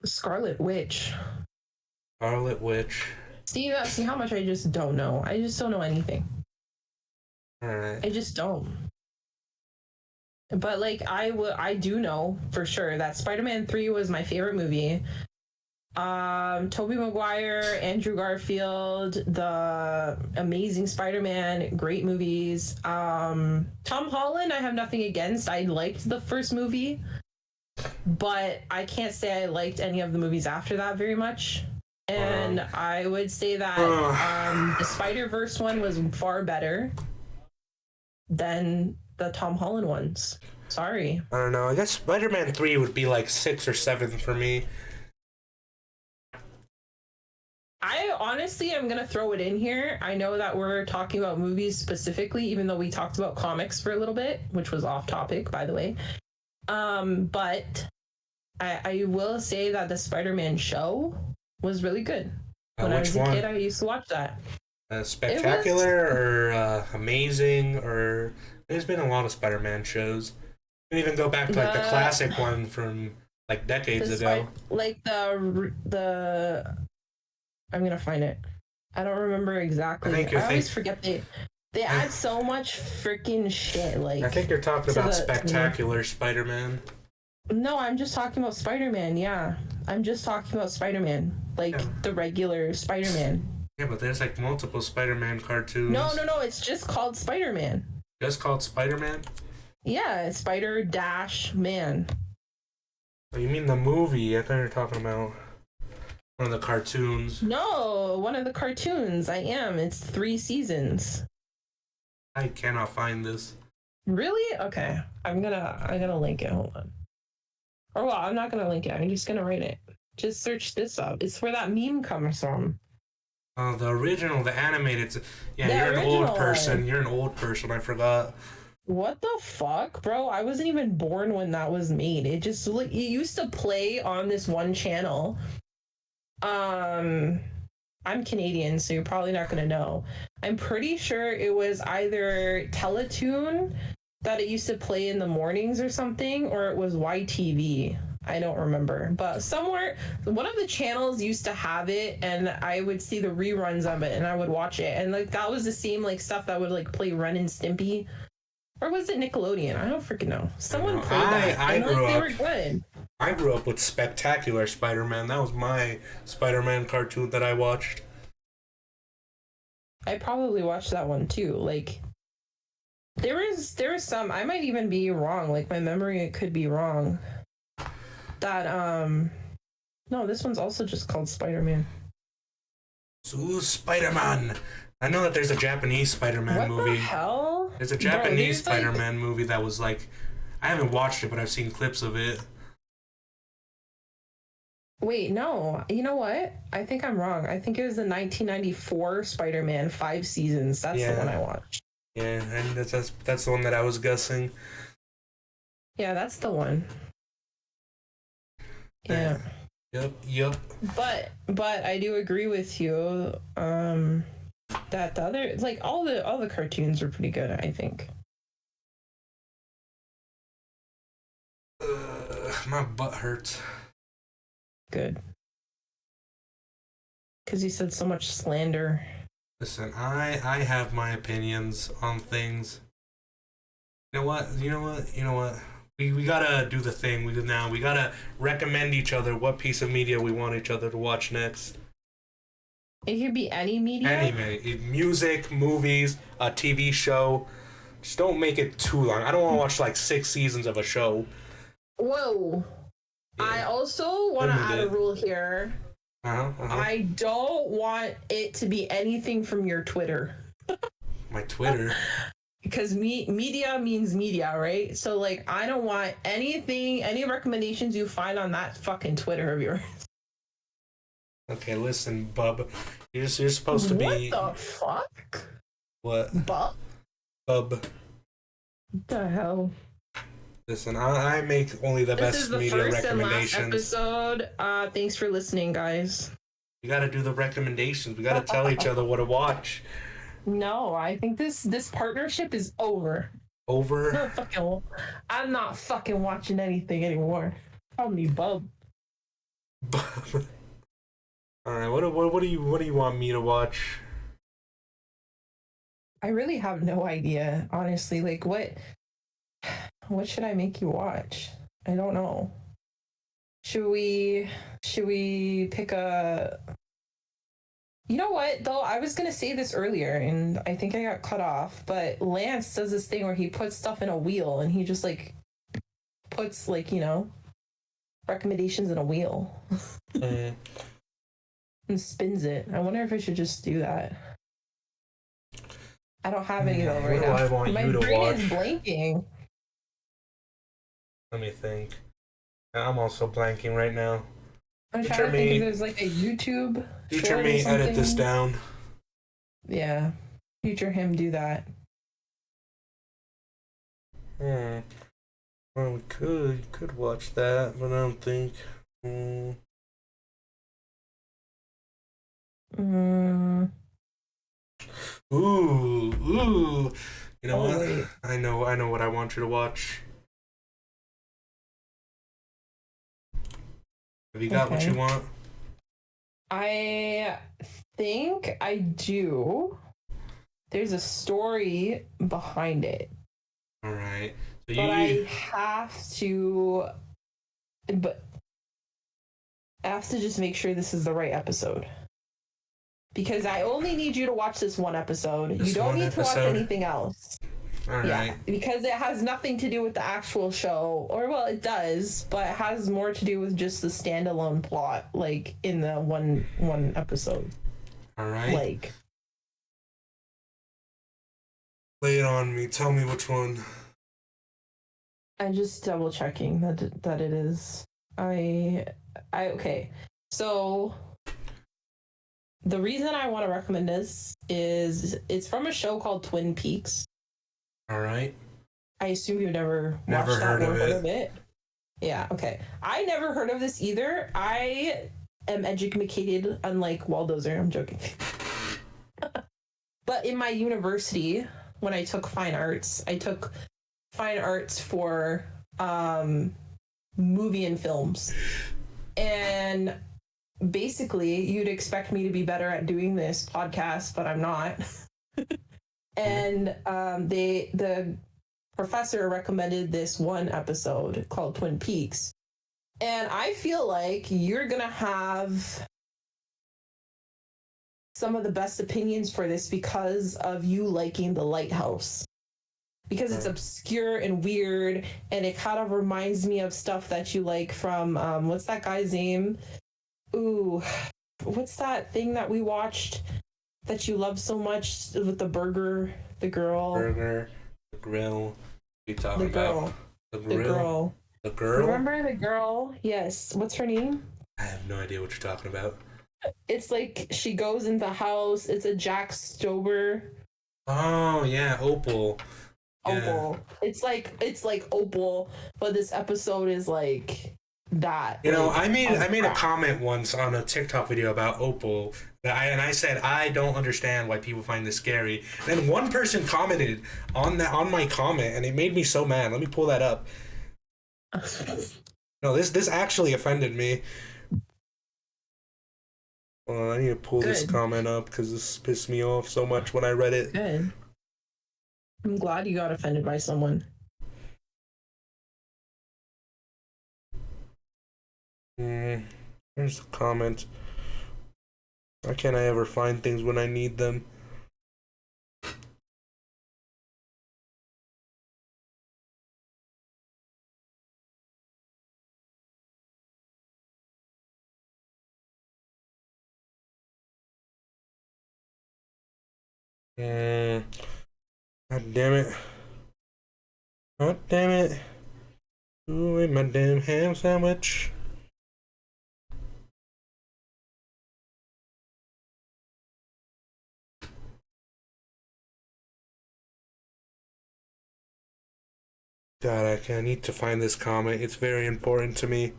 Scarlet Witch. Scarlet Witch. See how much I just don't know. I just don't know anything. Alright. I just don't. But like I do know for sure that Spider-Man 3 was my favorite movie. Tobey Maguire, Andrew Garfield, the Amazing Spider-Man, great movies. Tom Holland, I have nothing against. I liked the first movie, but I can't say I liked any of the movies after that very much. And I would say that the Spider-Verse one was far better than the Tom Holland ones. Sorry. I don't know. I guess Spider-Man 3 would be like 6 or 7 for me. I honestly am going to throw it in here. I know that we're talking about movies specifically, even though we talked about comics for a little bit, which was off topic, by the way. But I will say that the Spider-Man show was really good. When I was a kid, I used to watch that. Spectacular or Amazing, or there's been a lot of Spider-Man shows. You can even go back to like the classic one from like decades ago. Like the I'm gonna find it. I don't remember exactly. I always forget they add so much freaking shit. Like I think you're talking about Spectacular Spider-Man. No, I'm just talking about Spider-Man. Yeah, I'm just talking about Spider-Man, like the regular Spider-Man. Yeah, but there's like multiple Spider-Man cartoons. No, it's just called Spider-Man. Just called Spider-Man? Yeah, Spider-Man. Oh, you mean the movie? I thought you were talking about one of the cartoons. No, one of the cartoons. I am. It's 3 seasons. I cannot find this. Really? Okay. I'm gonna link it. Hold on. Or well, I'm not gonna link it. I'm just gonna write it. Just search this up. It's where that meme comes from. Oh, the original, the animated. Yeah, you're an old person. You're an old person. I forgot. What the fuck, bro? I wasn't even born when that was made. It just it used to play on this one channel. I'm Canadian, so you're probably not gonna know. I'm pretty sure it was either Teletoon that it used to play in the mornings or something, or it was YTV. I don't remember, but somewhere one of the channels used to have it, and I would see the reruns of it, and I would watch it, and like that was the same like stuff that would like play Ren and Stimpy, or was it Nickelodeon? I don't freaking know. Someone played that. I grew up. They were good. I grew up with Spectacular Spider-Man. That was my Spider-Man cartoon that I watched. I probably watched that one too. Like there was some, I might even be wrong. Like my memory could be wrong. That no, this one's also just called Spider-Man. Ooh, Spider-Man. I know that there's a Japanese Spider-Man What movie. the hell? There's a Bro, Japanese there's, like- Spider-Man movie that was like, I haven't watched it, but I've seen clips of it. Wait, no. You know what? I think I'm wrong. I think it was the 1994 Spider-Man, 5 seasons. That's the one I watched. Yeah, and that's the one that I was guessing. Yeah, that's the one. Yeah. Yep. But I do agree with you that the other, like, all the cartoons are pretty good, I think. My butt hurts. Good. Because you said so much slander. Listen, I have my opinions on things. You know what? We gotta do the thing. We gotta recommend each other what piece of media we want each other to watch next. It could be any media. Any music, movies, a TV show. Just don't make it too long. I don't want to watch like 6 seasons of a show. Whoa. Yeah. I also want to add a rule here. I don't want it to be anything from your Twitter. My Twitter? Because media means media, right? So, like, I don't want any recommendations you find on that fucking Twitter of yours. Okay, listen, bub. You're supposed to be... What the fuck? What? Bub? Bub. What the hell? Listen, I make only the best media recommendations. This is the first and last episode. Thanks for listening, guys. We gotta do the recommendations. We gotta tell each other what to watch. No, I think this partnership is over. Over? I'm not fucking watching anything anymore. Call me Bub. Bub. All right, what do you want me to watch? I really have no idea, honestly. Like, what should I make you watch? I don't know. Should we pick a... You know what, though? I was going to say this earlier, and I think I got cut off, but Lance does this thing where he puts stuff in a wheel, and he just, like, puts, like, you know, recommendations in a wheel. And spins it. I wonder if I should just do that. I don't have any of them right now. I want My you to brain watch? is blanking. Let me think. I'm also blanking right now. I'm trying to think if there's like a YouTube. Future me, edit this down. Yeah. Future him, do that. Well, we could watch that, but I don't think. Ooh. You know what? Wait. I know what I want you to watch. Have you got what you want? I think I do. There's a story behind it. All right. So I have to just make sure this is the right episode. Because I only need you to watch this one episode. You don't need to watch anything else. All right. Because it has nothing to do with the actual show. Or, well, it does, but it has more to do with just the standalone plot, like, in the one episode. All right. Like. Lay it on me. Tell me which one. I'm just double checking that it is. Okay. So the reason I want to recommend this is it's from a show called Twin Peaks. All right. I assume you've never watched that or heard of it. Yeah, okay. I never heard of this either. I am educated, unlike Waldozer. I'm joking. But in my university, when I took fine arts, I took fine arts for movie and films. And basically, you'd expect me to be better at doing this podcast, but I'm not. And the professor recommended this one episode called Twin Peaks. And I feel like you're gonna have some of the best opinions for this because of you liking The Lighthouse. Because it's obscure and weird, and it kind of reminds me of stuff that you like from what's that guy's name? Ooh, what's that thing that we watched that you love so much with the burger, the girl, the grill. You talking the about girl, the the grill? girl. The girl? Remember the girl? Yes. What's her name? I have no idea what you're talking about. It's like she goes in the house. It's a Jack Stober. Oh yeah, Opal. Opal. Yeah. It's like Opal, but this episode is like that. You know, like, I made a comment once on a TikTok video about Opal and I said I don't understand why people find this scary. And then one person commented on my comment, and it made me so mad. Let me pull that up. No, this actually offended me. Well, I need to pull this comment up because this pissed me off so much when I read it. Good. I'm glad you got offended by someone. Here's the comment. Why can't I ever find things when I need them? God damn it. God damn it. Ooh, eat my damn ham sandwich. God, I need to find this comment. It's very important to me.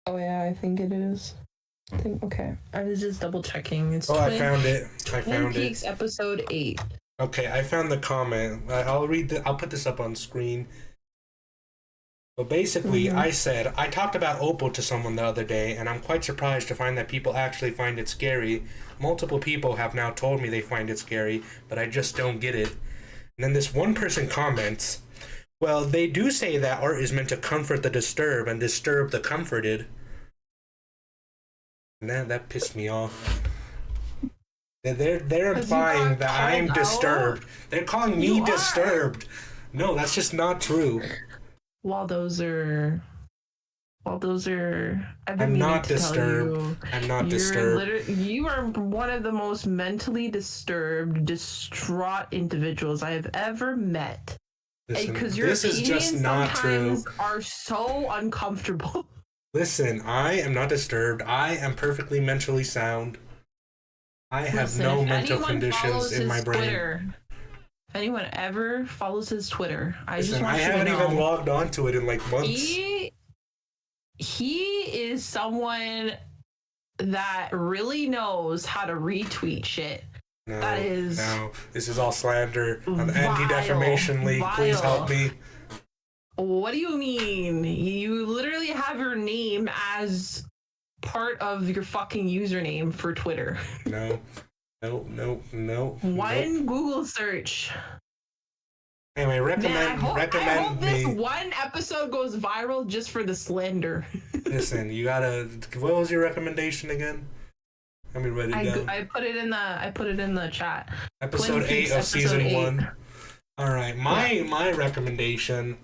Oh yeah, I think it is. Okay. I was just double checking. It's I found it. I found Twin Peaks episode 8. Okay, I found the comment. I'll put this up on screen. But basically, I said, I talked about Opal to someone the other day, and I'm quite surprised to find that people actually find it scary. Multiple people have now told me they find it scary, but I just don't get it. And then this one person comments, well, they do say that art is meant to comfort the disturbed and disturb the comforted. And that pissed me off. They're implying that I'm disturbed. They're calling me disturbed. No, that's just not true. While those are I'm not disturbed. I'm not disturbed. You are one of the most mentally disturbed, distraught individuals I have ever met. Because your opinions sometimes are so uncomfortable. Listen, I am not disturbed. I am perfectly mentally sound. I have no mental conditions in my brain. Twitter, if anyone ever follows his Twitter, I haven't even logged onto it in like months. He is someone that really knows how to retweet shit. No, this is all slander. An anti-defamation league. Please help me. What do you mean? You literally have your name as part of your fucking username for Twitter. No. One Google search. Anyway, recommend I hope this one episode goes viral just for the slander. Listen, you gotta. What was your recommendation again? Let me write it down. I put it in the chat. Episode 8 of season 1. All right, my recommendation.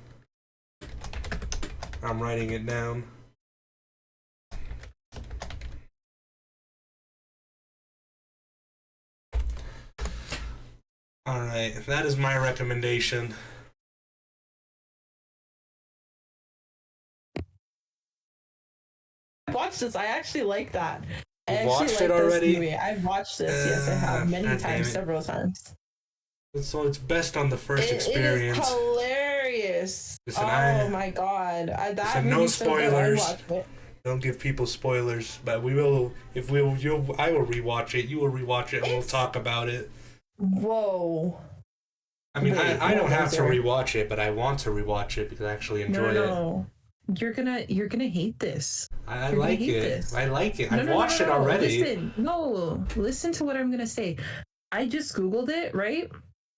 I'm writing it down. All right, that is my recommendation. Watch this. I actually like that. You've watched it already? I've watched this. Yes, I have many times, several times. So it's best on the first experience. It is hilarious. Listen, my god! No spoilers. Don't give people spoilers, but we will. I will rewatch it. You will rewatch it, and we'll talk about it. Whoa. I mean, I don't have to rewatch it, but I want to rewatch it because I actually enjoy it. You're gonna hate this. I You're gonna like hate it. this. I like it. No, I've no, no, watched no, it no. already. Listen to what I'm gonna say. I just Googled it, right?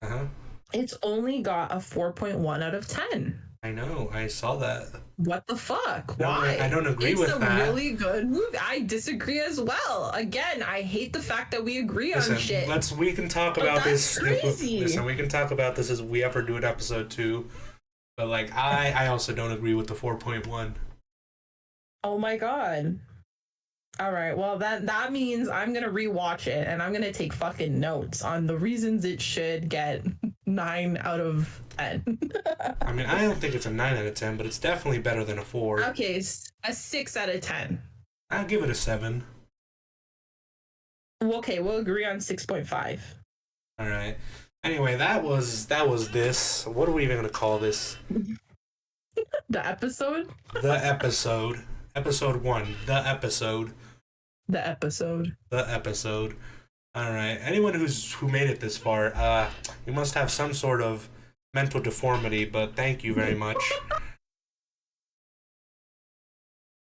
Uh-huh. It's only got a 4.1 out of 10. I know. I saw that. What the fuck? No, Why? I don't agree it's with a that. really good movie. I disagree as well. Again, I hate the fact that we agree on shit. We can talk But about that's this. crazy. Listen, we can talk about this as we ever do an episode 2. But like, I also don't agree with the 4.1. Oh my god. All right. Well, that means I'm gonna rewatch it and I'm gonna take fucking notes on the reasons it should get 9 out of 10. I mean, I don't think it's a 9 out of 10, but it's definitely better than a 4. Okay, a 6 out of 10. I'll give it a 7. Okay, we'll agree on 6.5. All right. Anyway, that was this. What are we even gonna call this? The episode? The episode. Episode 1. The episode. The episode. The episode. All right. Anyone who made it this far, you must have some sort of mental deformity, but thank you very much.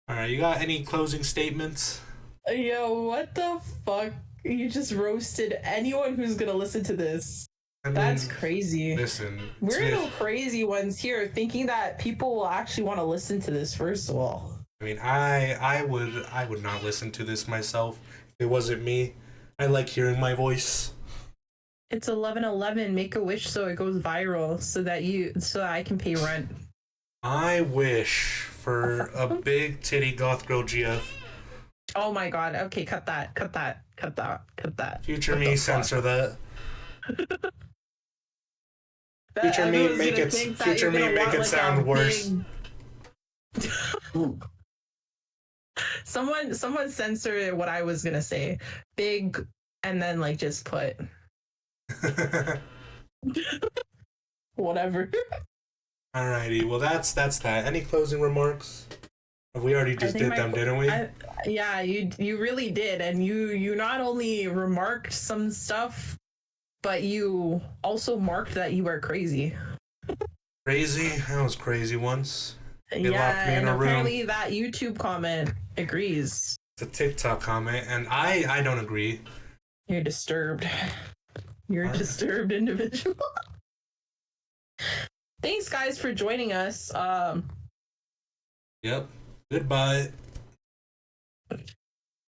All right. You got any closing statements? Yo, what the fuck? You just roasted anyone who's gonna listen to this. I mean, that's crazy. Listen, we're the crazy ones here, thinking that people will actually want to listen to this. First of all, I mean, I would not listen to this myself if it wasn't me. I like hearing my voice. It's 11/11. Make a wish so it goes viral, so that I can pay rent. I wish for a big titty goth girl GF. Oh my god. Okay, cut that. Future me, censor that. Future me, make it sound worse. Someone censor what I was gonna say. Big, and then like just put whatever. Alrighty, well that's that. Any closing remarks? We already just did them, didn't we? Yeah, you really did, and you not only remarked some stuff, but you also marked that you are crazy. Crazy? I was crazy once. They locked me in a room. Apparently that YouTube comment agrees. It's a TikTok comment, and I don't agree. You're disturbed. You're a disturbed individual. Thanks, guys, for joining us. Yep. Goodbye.